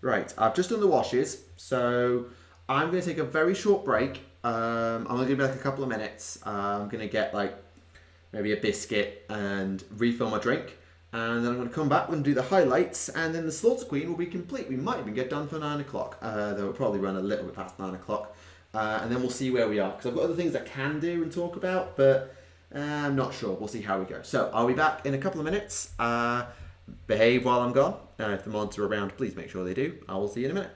Right, I've just done the washes, so I'm going to take a very short break. I'm going to give it like a couple of minutes. I'm going to get like maybe a biscuit and refill my drink. And then I'm going to come back and do the highlights, and then the Slaughter Queen will be complete. We might even get done for 9 o'clock, though it'll probably run a little bit past 9 o'clock. And then we'll see where we are, because I've got other things I can do and talk about, but I'm not sure. We'll see how we go. So I'll be back in a couple of minutes. Behave while I'm gone. If the mods are around, please make sure they do. I will see you in a minute.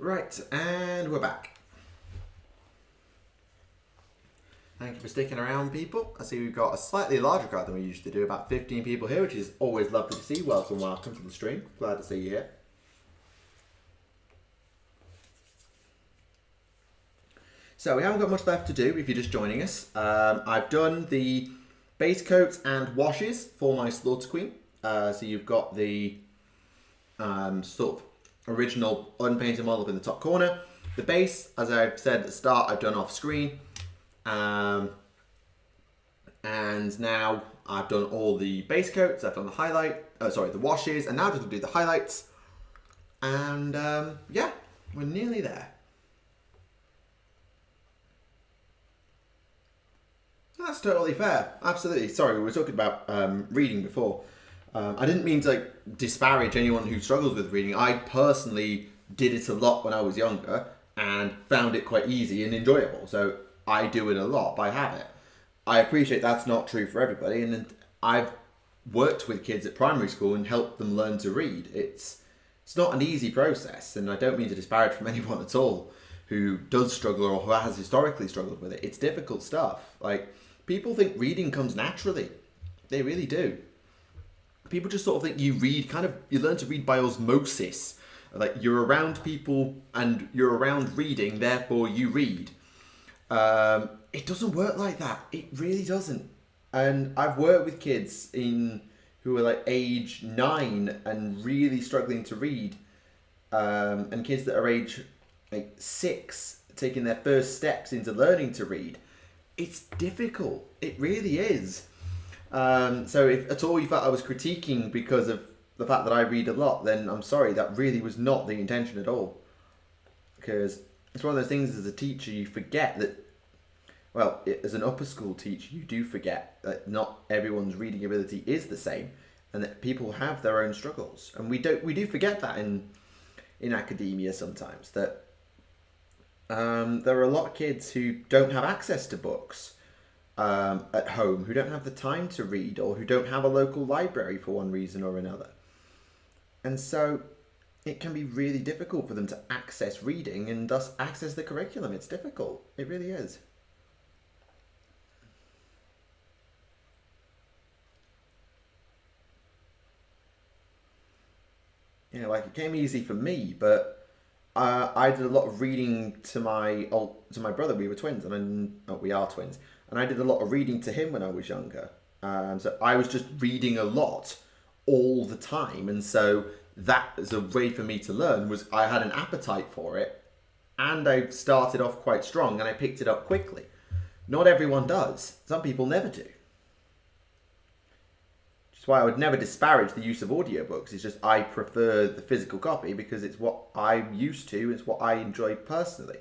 Right, and we're back. Thank you for sticking around, people. I see we've got a slightly larger crowd than we usually do, about 15 people here, which is always lovely to see. Welcome to the stream. Glad to see you here. So we haven't got much left to do if you're just joining us. I've done the base coats and washes for my Slaughter Queen. So you've got the sort of original unpainted model up in the top corner. The base, as I've said at the start, I've done off screen. And now I've done all the base coats, I've done the washes, and now I'm just going to do the highlights. And yeah, we're nearly there. That's totally fair. Absolutely. Sorry, we were talking about reading before. I didn't mean to disparage anyone who struggles with reading. I personally did it a lot when I was younger and found it quite easy and enjoyable. So I do it a lot by habit. I appreciate that's not true for everybody, and I've worked with kids at primary school and helped them learn to read. It's not an easy process, and I don't mean to disparage from anyone at all who does struggle or who has historically struggled with it. It's difficult stuff. People think reading comes naturally. They really do. People just sort of think you learn to read by osmosis. You're around people and you're around reading, therefore you read. It doesn't work like that. It really doesn't. And I've worked with kids who are age 9 and really struggling to read, and kids that are age 6 taking their first steps into learning to read. It's difficult. It really is. So if at all you felt I was critiquing because of the fact that I read a lot, then I'm sorry. That really was not the intention at all. Because it's one of those things as a teacher you forget that, well, as an upper school teacher, you do forget that not everyone's reading ability is the same, and that people have their own struggles. And we do forget that in academia sometimes, that there are a lot of kids who don't have access to books at home, who don't have the time to read, or who don't have a local library for one reason or another. And so it can be really difficult for them to access reading and thus access the curriculum. It's difficult. It really is. It came easy for me, but I did a lot of reading to my brother. We were twins, we are twins, and I did a lot of reading to him when I was younger. So I was just reading a lot all the time, and so that is a way for me to learn. Was I had an appetite for it, and I started off quite strong, and I picked it up quickly. Not everyone does. Some people never do. Which is why I would never disparage the use of audiobooks. It's just I prefer the physical copy because it's what I'm used to. It's what I enjoy personally.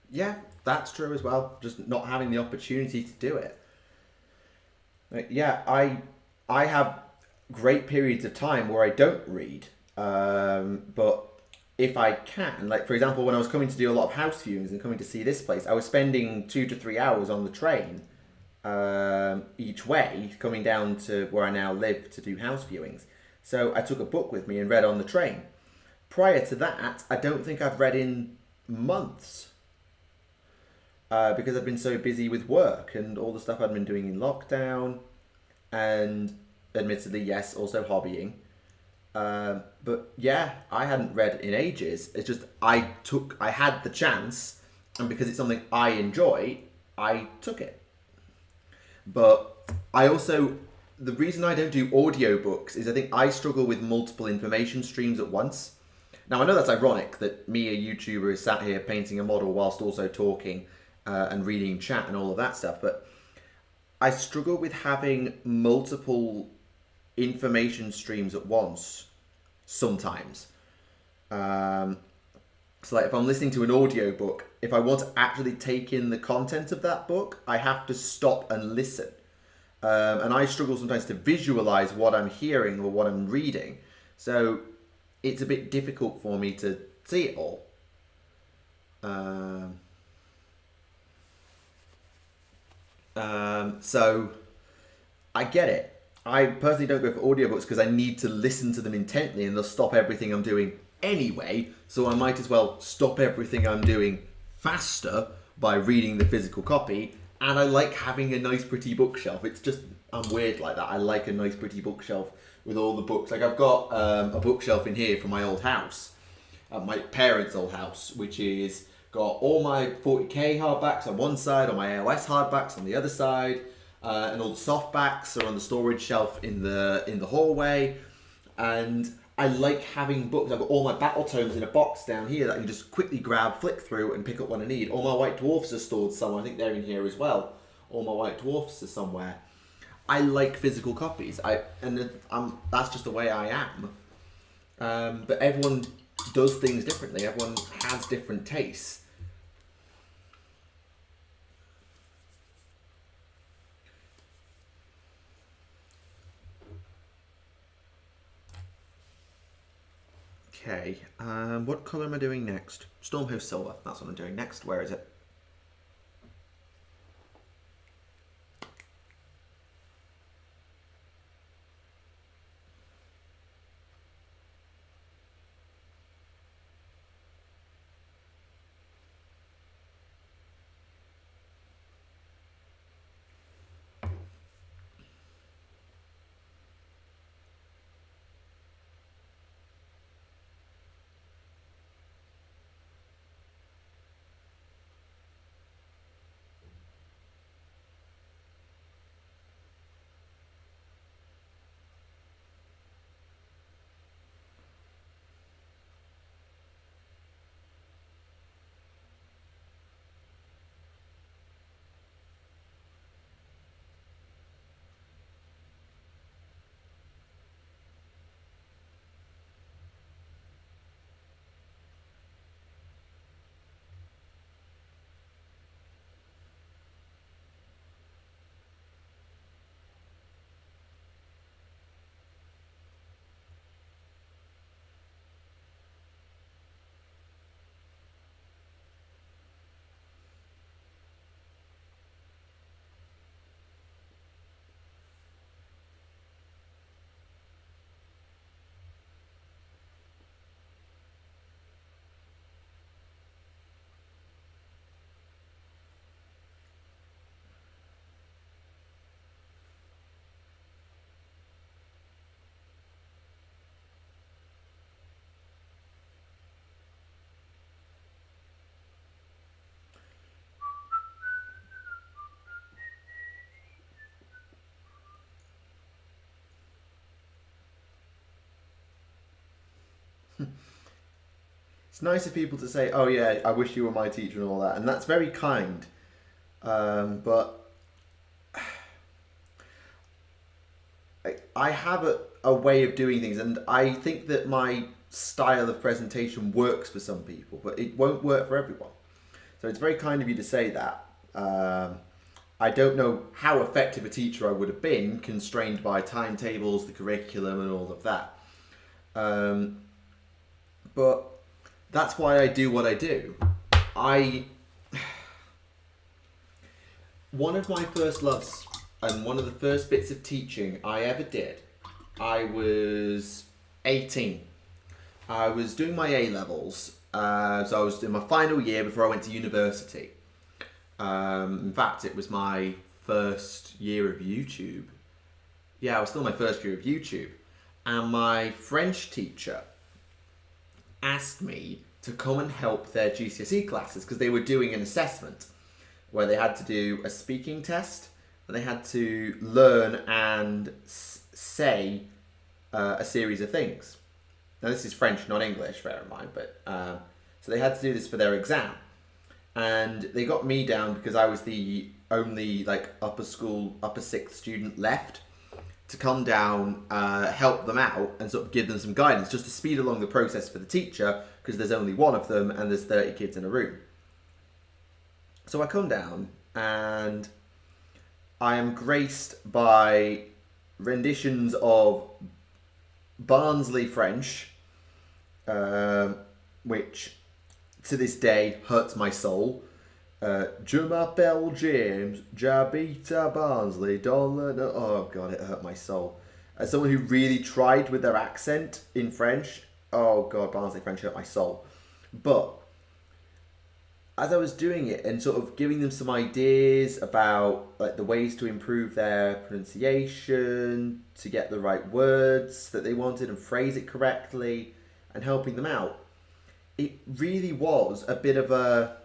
Yeah, that's true as well. Just not having the opportunity to do it. Yeah, I have great periods of time where I don't read. But if I can, for example, when I was coming to do a lot of house viewings and coming to see this place, I was spending 2 to 3 hours on the train each way, coming down to where I now live to do house viewings. So I took a book with me and read on the train. Prior to that, I don't think I've read in months. Because I've been so busy with work and all the stuff I'd been doing in lockdown, and admittedly, yes, also hobbying. But yeah, I hadn't read in ages. It's just I had the chance, and because it's something I enjoy, I took it. But I also, the reason I don't do audiobooks is I think I struggle with multiple information streams at once. Now, I know that's ironic that me, a YouTuber, is sat here painting a model whilst also talking and reading chat and all of that stuff, but I struggle with having multiple information streams at once sometimes. So like if I'm listening to an audiobook, if I want to actually take in the content of that book, I have to stop and listen. And I struggle sometimes to visualize what I'm hearing or what I'm reading. So it's a bit difficult for me to see it all. So I get it. I personally don't go for audiobooks because I need to listen to them intently and they'll stop everything I'm doing anyway. So I might as well stop everything I'm doing faster by reading the physical copy. And I like having a nice pretty bookshelf. It's just, I'm weird like that. I like a nice pretty bookshelf with all the books. Like I've got a bookshelf in here from my old house, my parents' old house, which is got all my 40k hardbacks on one side, all my AOS hardbacks on the other side, and all the softbacks are on the storage shelf in the hallway. And I like having books. I've got all my battle tomes in a box down here that I can just quickly grab, flick through, and pick up what I need. All my white dwarfs are stored somewhere. I think they're in here as well. All my white dwarfs are somewhere. I like physical copies. That's just the way I am. But everyone does things differently. Everyone has different tastes. Okay, what colour am I doing next? Stormhost Silver, that's what I'm doing next. Where is it? It's nice of people to say, oh yeah, I wish you were my teacher and all that. And that's very kind. But I have a way of doing things, and I think that my style of presentation works for some people, but it won't work for everyone. So it's very kind of you to say that. I don't know how effective a teacher I would have been, constrained by timetables, the curriculum, and all of that. But that's why I do what I do. One of my first loves and one of the first bits of teaching I ever did, I was 18. I was doing my A-levels, so I was in my final year before I went to university. In fact, it was my first year of YouTube. yeah, I was still in my first year of YouTube, and my French teacher asked me to come and help their GCSE classes because they were doing an assessment where they had to do a speaking test and they had to learn and say a series of things. Now this is French, not English, bear in mind, but so they had to do this for their exam, and they got me down because I was the only like upper sixth student left to come down, help them out and sort of give them some guidance just to speed along the process for the teacher because there's only one of them and there's 30 kids in a room. So I come down and I am graced by renditions of Barnsley French, which to this day hurts my soul. Je m'appelle James, j'habite à Barnsley, oh god, it hurt my soul. As someone who really tried with their accent in French, oh god, Barnsley French hurt my soul. But as I was doing it and sort of giving them some ideas about like the ways to improve their pronunciation, to get the right words that they wanted and phrase it correctly, and helping them out, it really was a bit of a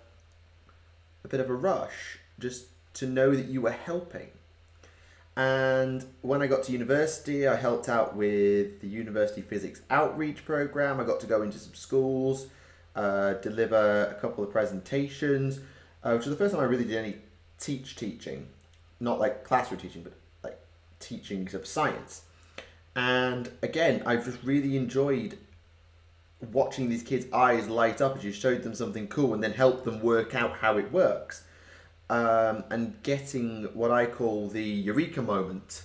rush just to know that you were helping. And when I got to university, I helped out with the university physics outreach program. I got to go into some schools, deliver a couple of presentations, which was the first time I really did any teaching, not like classroom teaching, but like teachings of science. And again, I've just really enjoyed watching these kids' eyes light up as you showed them something cool and then help them work out how it works, and getting what I call the eureka moment.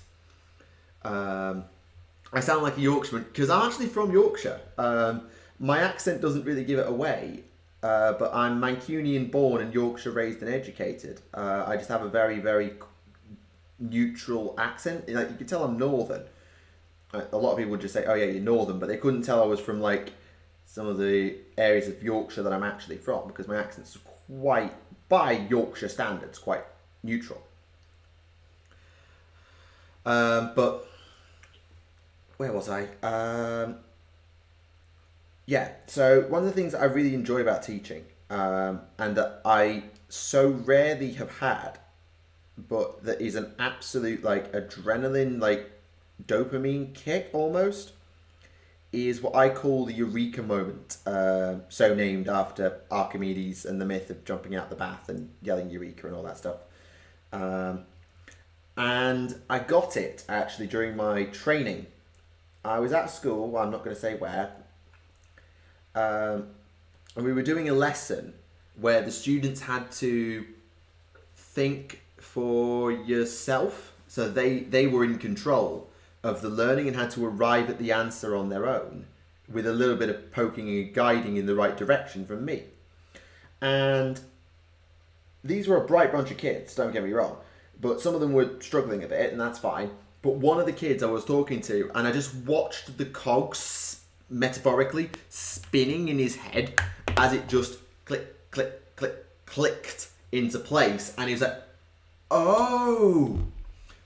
I sound like a Yorkshireman because I'm actually from Yorkshire. My accent doesn't really give it away, but I'm Mancunian born and Yorkshire raised and educated. I just have a very, very neutral accent. Like, you can tell I'm northern. A lot of people would just say, oh yeah, you're northern, but they couldn't tell I was from like some of the areas of Yorkshire that I'm actually from, because my accent's quite, by Yorkshire standards, quite neutral. But where was I? Yeah, so one of the things that I really enjoy about teaching, and that I so rarely have had, but that is an absolute like adrenaline, like dopamine kick almost, is what I call the eureka moment, so named after Archimedes and the myth of jumping out the bath and yelling eureka and all that stuff. And I got it actually during my training. I was at school, well, I'm not going to say where, and we were doing a lesson where the students had to think for yourself, so they were in control of the learning and had to arrive at the answer on their own with a little bit of poking and guiding in the right direction from me. And these were a bright bunch of kids, don't get me wrong, but some of them were struggling a bit, and that's fine. But one of the kids I was talking to, and I just watched the cogs, metaphorically, spinning in his head as it just click, click, click, clicked into place. And he was like, oh,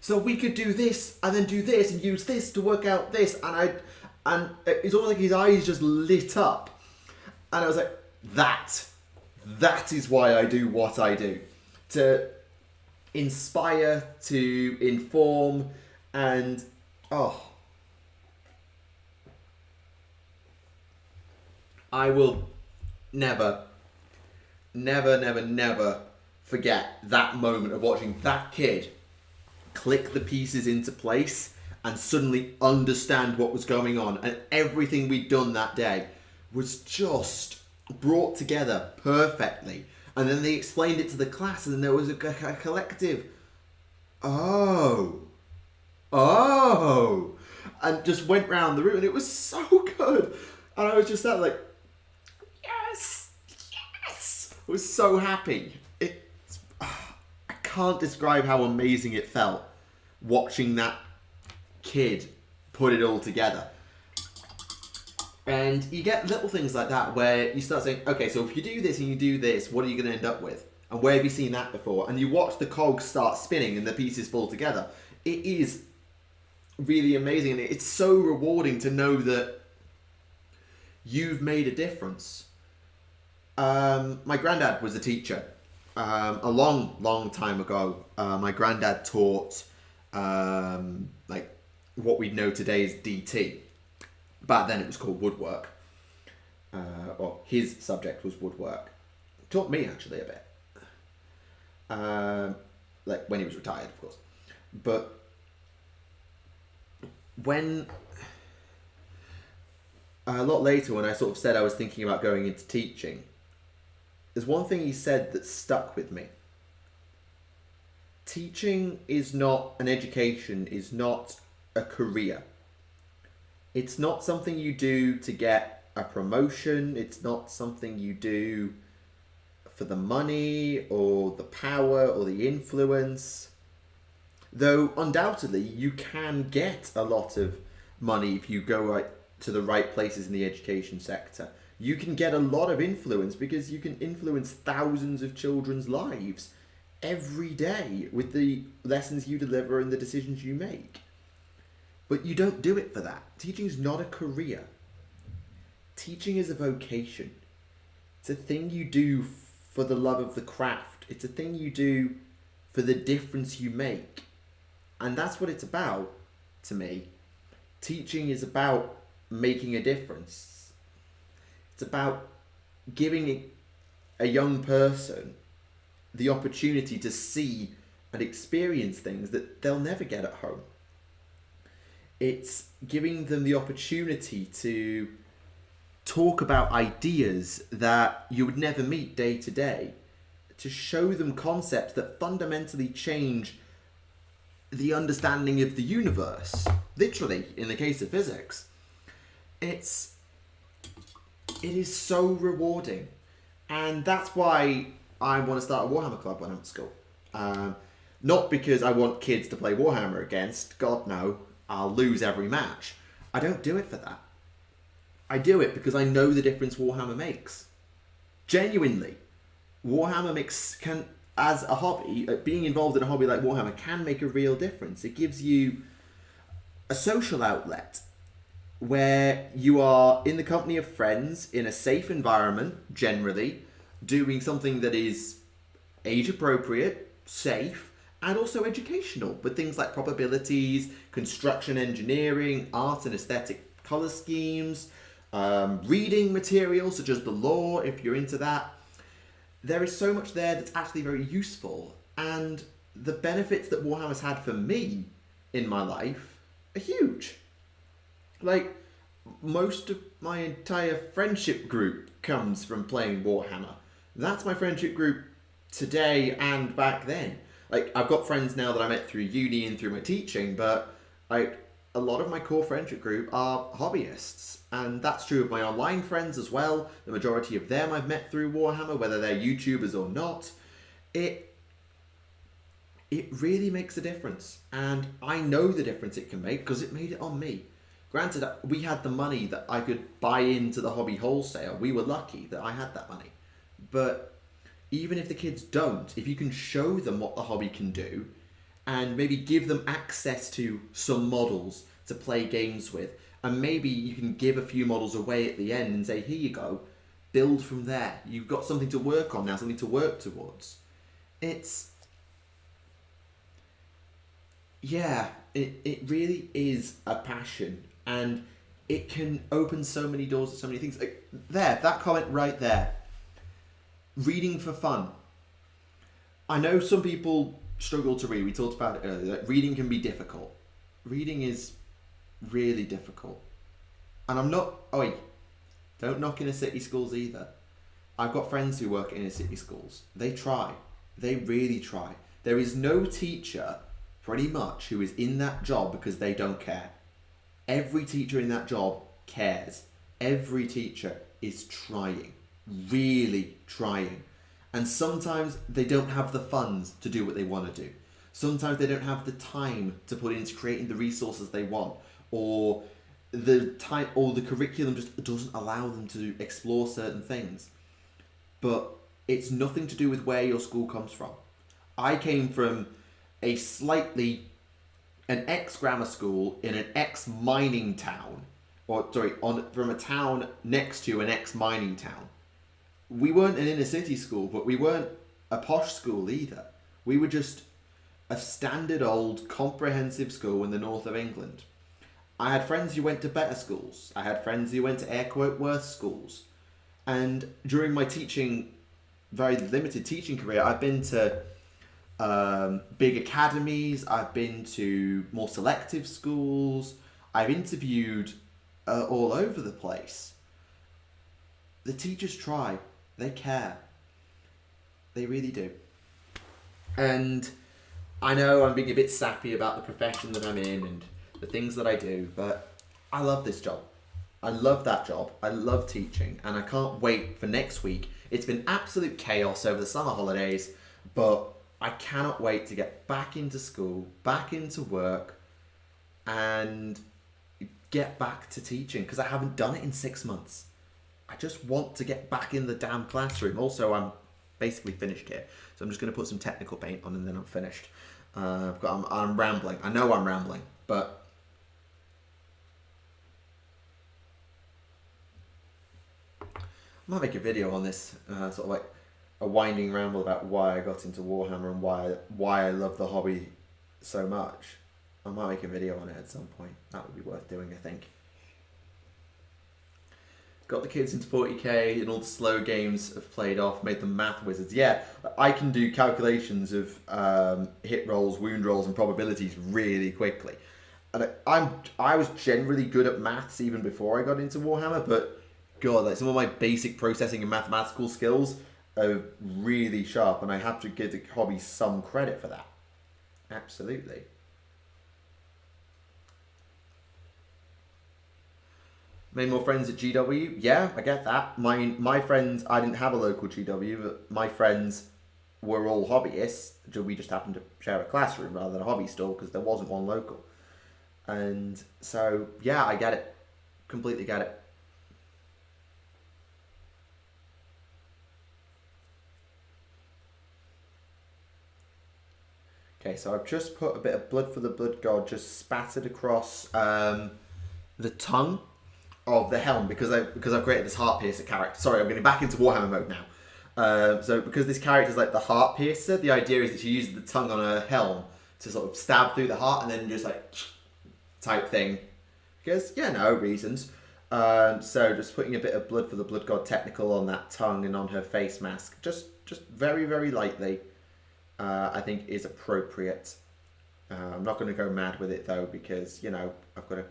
so we could do this and then do this and use this to work out this. And it's almost like his eyes just lit up. And I was like, that is why I do what I do. To inspire, to inform, and I will never forget that moment of watching that kid click the pieces into place and suddenly understand what was going on, and everything we'd done that day was just brought together perfectly. And then they explained it to the class, and then there was a collective oh, and just went round the room, and it was so good. And I was just sat like, yes, I was so happy. I can't describe how amazing it felt watching that kid put it all together. And you get little things like that where you start saying, okay, so if you do this and you do this, what are you going to end up with? And where have you seen that before? And you watch the cogs start spinning and the pieces fall together. It is really amazing, and it's so rewarding to know that you've made a difference. My granddad was a teacher. A long time ago, my granddad taught like what we know today as DT. Back then it was called woodwork. Or his subject was woodwork. Taught me actually a bit. Like when he was retired, of course. But when a lot later, when I sort of said I was thinking about going into teaching, there's one thing he said that stuck with me. Teaching is not an education, is not a career. It's not something you do to get a promotion. It's not something you do for the money or the power or the influence. Though undoubtedly you can get a lot of money if you go right to the right places in the education sector. You can get a lot of influence because you can influence thousands of children's lives every day with the lessons you deliver and the decisions you make. But you don't do it for that. Teaching is not a career. Teaching is a vocation. It's a thing you do for the love of the craft. It's a thing you do for the difference you make. And that's what it's about to me. Teaching is about making a difference. It's about giving a young person the opportunity to see and experience things that they'll never get at home. It's giving them the opportunity to talk about ideas that you would never meet day to day, to show them concepts that fundamentally change the understanding of the universe. Literally, in the case of physics. It is so rewarding. And that's why I want to start a Warhammer club when I'm at school. Not because I want kids to play Warhammer against. God, no. I'll lose every match. I don't do it for that. I do it because I know the difference Warhammer makes. Genuinely. Warhammer can, as a hobby, being involved in a hobby like Warhammer can make a real difference. It gives you a social outlet where you are in the company of friends in a safe environment, generally, doing something that is age appropriate, safe, and also educational, with things like probabilities, construction engineering, art and aesthetic color schemes, reading material such as the lore, if you're into that. There is so much there that's actually very useful, and the benefits that Warhammer's had for me in my life are huge. Like, most of my entire friendship group comes from playing Warhammer. That's my friendship group today and back then. Like, I've got friends now that I met through uni and through my teaching, but like a lot of my core friendship group are hobbyists. And that's true of my online friends as well. The majority of them I've met through Warhammer, whether they're YouTubers or not. It really makes a difference. And I know the difference it can make because it made it on me. Granted, we had the money that I could buy into the hobby wholesale. We were lucky that I had that money. But even if the kids don't, if you can show them what the hobby can do and maybe give them access to some models to play games with, and maybe you can give a few models away at the end and say, here you go, build from there. You've got something to work on now, something to work towards. It really is a passion, and it can open so many doors to so many things. Like that comment right there. Reading for fun. I know some people struggle to read. We talked about it earlier. That reading can be difficult. Reading is really difficult. And I'm not... Oh, wait. Don't knock inner city schools either. I've got friends who work in inner city schools. They try. They really try. There is no teacher, pretty much, who is in that job because they don't care. Every teacher in that job cares. Every teacher is trying. Really trying. And sometimes they don't have the funds to do what they want to do. Sometimes they don't have the time to put into creating the resources they want, or the time, or the curriculum just doesn't allow them to explore certain things. But it's nothing to do with where your school comes from. I came from a slightly an ex-grammar school in an ex-mining town, from a town next to an ex-mining town. We weren't an inner city school, but we weren't a posh school either. We were just a standard old comprehensive school in the north of England. I had friends who went to better schools. I had friends who went to air quote worse schools. And during my very limited teaching career, I've been to big academies. I've been to more selective schools. I've interviewed all over the place. The teachers try. They care. They really do. And I know I'm being a bit sappy about the profession that I'm in and the things that I do, but I love this job. I love that job. I love teaching, and I can't wait for next week. It's been absolute chaos over the summer holidays, but I cannot wait to get back into school, back into work, and get back to teaching, because I haven't done it in 6 months. I just want to get back in the damn classroom. Also, I'm basically finished here, so I'm just going to put some technical paint on and then I'm finished. I'm rambling. I know I'm rambling, but I might make a video on this, sort of like a winding ramble about why I got into Warhammer and why I love the hobby so much. I might make a video on it at some point. That would be worth doing, I think. Got the kids into 40k and all the slow games have played off, made them math wizards. Yeah, I can do calculations of hit rolls, wound rolls, and probabilities really quickly. And I was generally good at maths even before I got into Warhammer, but God, like some of my basic processing and mathematical skills are really sharp, and I have to give the hobby some credit for that. Absolutely. Made more friends at GW? Yeah, I get that. My friends, I didn't have a local GW, but my friends were all hobbyists. We just happened to share a classroom rather than a hobby store because there wasn't one local. And so, yeah, I get it. Completely get it. Okay, so I've just put a bit of blood for the blood god just spattered across the tongue of the helm because I've created this heart piercer character. Sorry, I'm getting back into Warhammer mode now. So because this character is like the heart piercer, the idea is that she uses the tongue on her helm to sort of stab through the heart and then just like type thing. Because, yeah, no reasons. So just putting a bit of blood for the blood god technical on that tongue and on her face mask. Just very, very lightly. I think is appropriate. I'm not going to go mad with it though because, you know, I've got to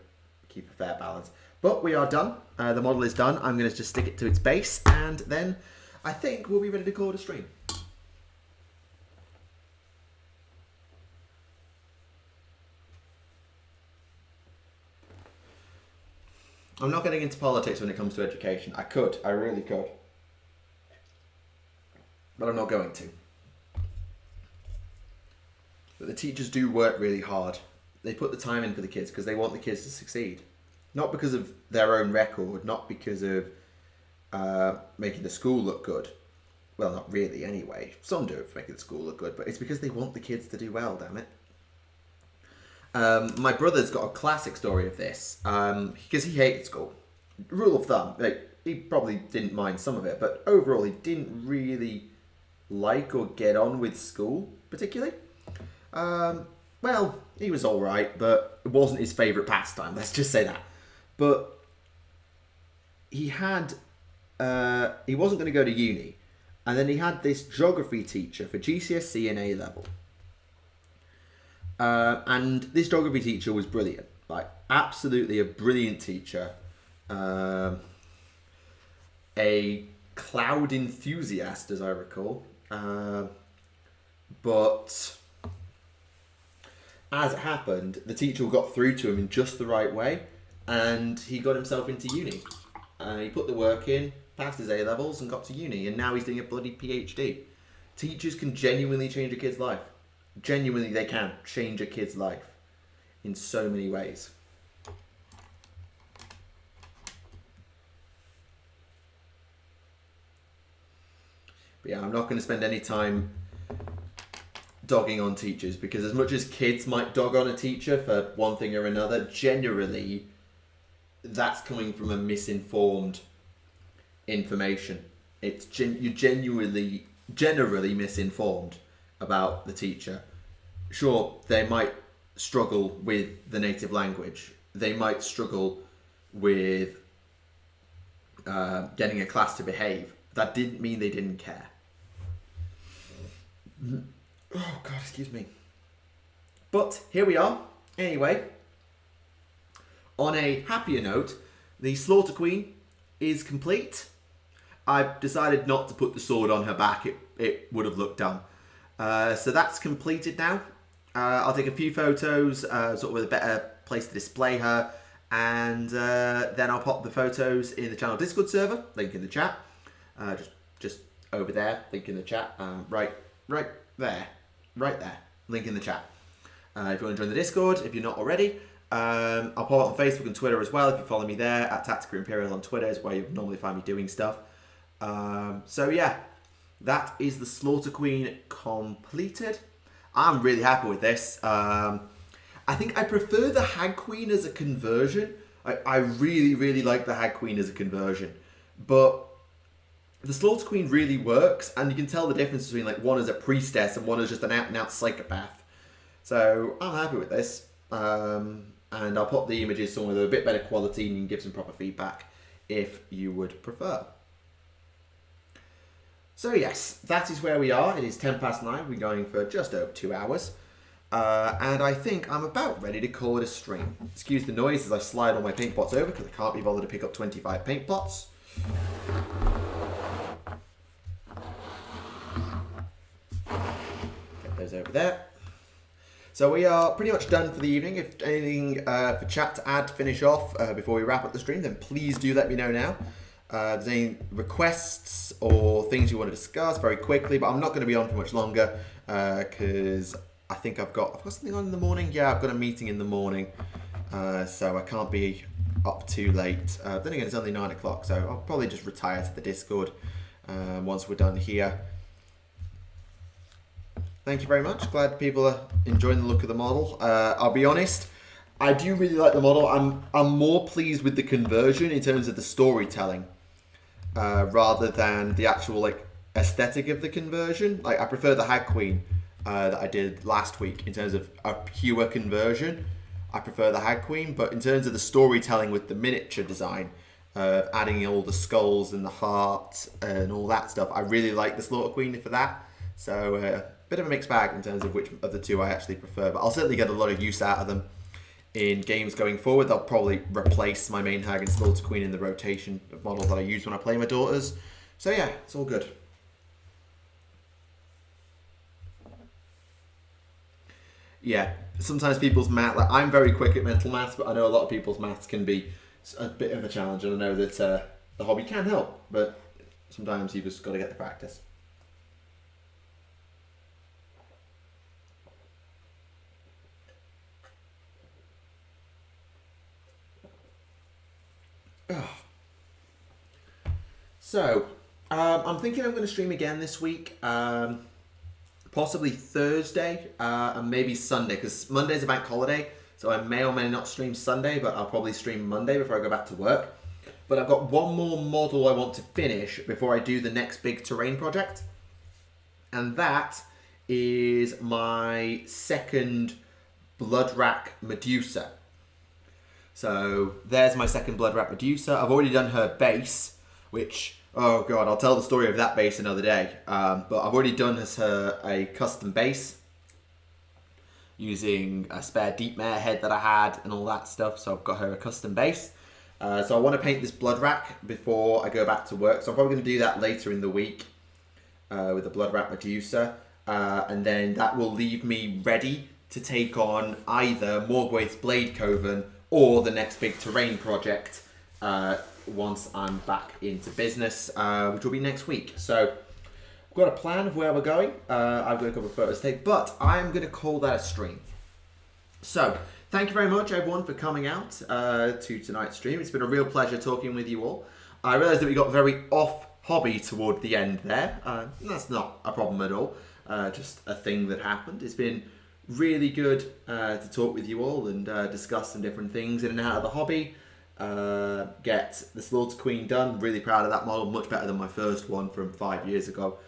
keep a fair balance. But we are done. The model is done. I'm going to just stick it to its base and then I think we'll be ready to call it a stream. I'm not getting into politics when it comes to education. I could. I really could. But I'm not going to. But the teachers do work really hard. They put the time in for the kids because they want the kids to succeed. Not because of their own record, not because of making the school look good. Well, not really anyway. Some do it for making the school look good, but it's because they want the kids to do well, damn it. My brother's got a classic story of this because he hated school. Rule of thumb, like, he probably didn't mind some of it, but overall he didn't really like or get on with school particularly. Well, he was all right, but it wasn't his favourite pastime. Let's just say that. But he wasn't going to go to uni, and then he had this geography teacher for GCSE and A level. And this geography teacher was brilliant, like absolutely a brilliant teacher. A cloud enthusiast, as I recall. But as it happened, the teacher got through to him in just the right way, and he got himself into uni. He put the work in, passed his A levels, and got to uni, and now he's doing a bloody PhD. Teachers can genuinely change a kid's life. Genuinely, they can change a kid's life in so many ways. But yeah, I'm not going to spend any time dogging on teachers, because as much as kids might dog on a teacher for one thing or another, generally that's coming from a misinformed information. You're generally misinformed about the teacher. Sure, they might struggle with the native language. They might struggle with getting a class to behave. That didn't mean they didn't care. Oh God, excuse me. But here we are. Anyway, on a happier note, the Slaughter Queen is complete. I've decided not to put the sword on her back. It would have looked dumb. So that's completed now. I'll take a few photos, sort of with a better place to display her, and then I'll pop the photos in the channel Discord server. Link in the chat. Just over there. Link in the chat. Right there. Link in the chat. If you want to join the Discord, if you're not already. I'll pop it on Facebook and Twitter as well. If you follow me there, at Tactica Imperial on Twitter is where you normally find me doing stuff. So yeah, that is the Slaughter Queen completed. I'm really happy with this. I think I prefer the Hag Queen as a conversion. I really like the Hag Queen as a conversion. But the Slaughter Queen really works, and you can tell the difference between like one is a priestess and one is just an out-and-out psychopath. So I'm happy with this. And I'll put the images somewhere with a bit better quality, and you can give some proper feedback if you would prefer. So yes, that is where we are. It is 9:10. We're going for just over 2 hours. And I think I'm about ready to call it a stream. Excuse the noise as I slide all my paint pots over, because I can't be bothered to pick up 25 paint pots. Get those over there. So we are pretty much done for the evening. If anything for chat to add to finish off before we wrap up the stream, then please do let me know now. If there's any requests or things you want to discuss very quickly, but I'm not going to be on for much longer because I think I've got something on in the morning. Yeah, I've got a meeting in the morning, so I can't be up too late. Then again, it's only 9 o'clock, so I'll probably just retire to the Discord once we're done here. Thank you very much. Glad people are enjoying the look of the model. I'll be honest, I do really like the model. I'm more pleased with the conversion in terms of the storytelling rather than the actual like aesthetic of the conversion. Like I prefer the Hag Queen that I did last week in terms of a pure conversion. I prefer the Hag Queen, but in terms of the storytelling with the miniature design, adding all the skulls and the heart and all that stuff, I really like the Slaughter Queen for that. So bit of a mixed bag in terms of which of the two I actually prefer, but I'll certainly get a lot of use out of them in games going forward. They'll probably replace my main Hag and Slaughter Queen in the rotation of models that I use when I play my daughters. So yeah, it's all good. Yeah, sometimes people's math, like I'm very quick at mental maths, but I know a lot of people's maths can be a bit of a challenge, and I know that the hobby can help, but sometimes you've just got to get the practice. So, I'm thinking I'm going to stream again this week, possibly Thursday and maybe Sunday, because Monday's a bank holiday, so I may or may not stream Sunday, but I'll probably stream Monday before I go back to work. But I've got one more model I want to finish before I do the next big terrain project, and that is my second Bloodrack Medusa. So there's my second Bloodrack Medusa. I've already done her base, which, oh god, I'll tell the story of that base another day. But I've already done her a custom base using a spare deep mare head that I had and all that stuff. So I've got her a custom base. So I want to paint this Bloodrack before I go back to work. So I'm probably going to do that later in the week with the Bloodrack Medusa. And then that will leave me ready to take on either Morgwaith's Blade Coven or the next big terrain project once I'm back into business, which will be next week. So I've got a plan of where we're going. I've got a couple of photos to take, but I'm going to call that a stream. So thank you very much, everyone, for coming out to tonight's stream. It's been a real pleasure talking with you all. I realised that we got very off hobby toward the end there. That's not a problem at all. just a thing that happened. It's been really good to talk with you all and discuss some different things in and out of the hobby. Get the Slaughter Queen done. Really proud of that model, much better than my first one from 5 years ago.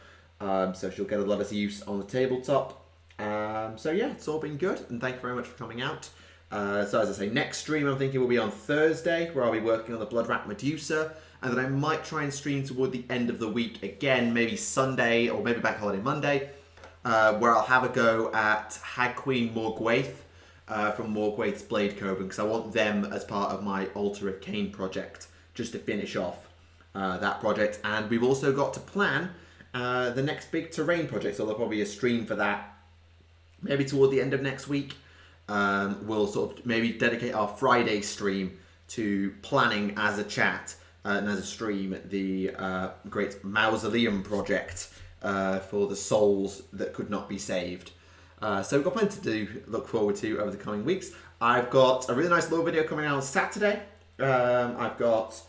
So she'll get a lot of use on the tabletop. So yeah, it's all been good, and thank you very much for coming out. So as I say, next stream I'm thinking will be on Thursday, where I'll be working on the Blood Rat Medusa, and then I might try and stream toward the end of the week again, maybe Sunday or maybe Bank Holiday Monday, where I'll have a go at Hag Queen Morgwaith from Morgwaith's Blade Coven, because I want them as part of my Altar of Cain project, just to finish off that project. And we've also got to plan the next big terrain project, so there'll probably be a stream for that maybe toward the end of next week. We'll sort of maybe dedicate our Friday stream to planning as a chat and as a stream the great Mausoleum project for the souls that could not be saved. So we've got plenty to look forward to over the coming weeks. I've got a really nice little video coming out on Saturday. I've got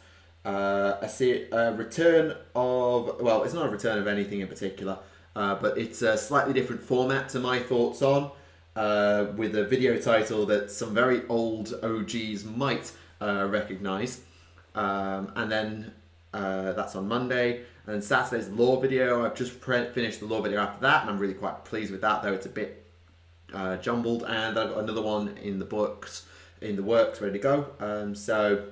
a return of, well, it's not a return of anything in particular, but it's a slightly different format to my thoughts on, with a video title that some very old OGs might recognise. And then that's on Monday. And then Saturday's lore video. I've just finished the lore video after that, and I'm really quite pleased with that, though it's a bit jumbled. And I've got another one in the works, ready to go. So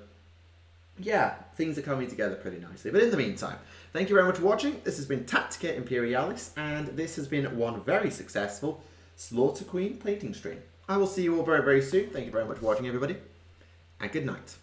yeah, things are coming together pretty nicely. But in the meantime, thank you very much for watching. This has been Tactica Imperialis, and this has been one very successful Slaughter Queen plating stream. I will see you all very, very soon. Thank you very much for watching, everybody, and good night.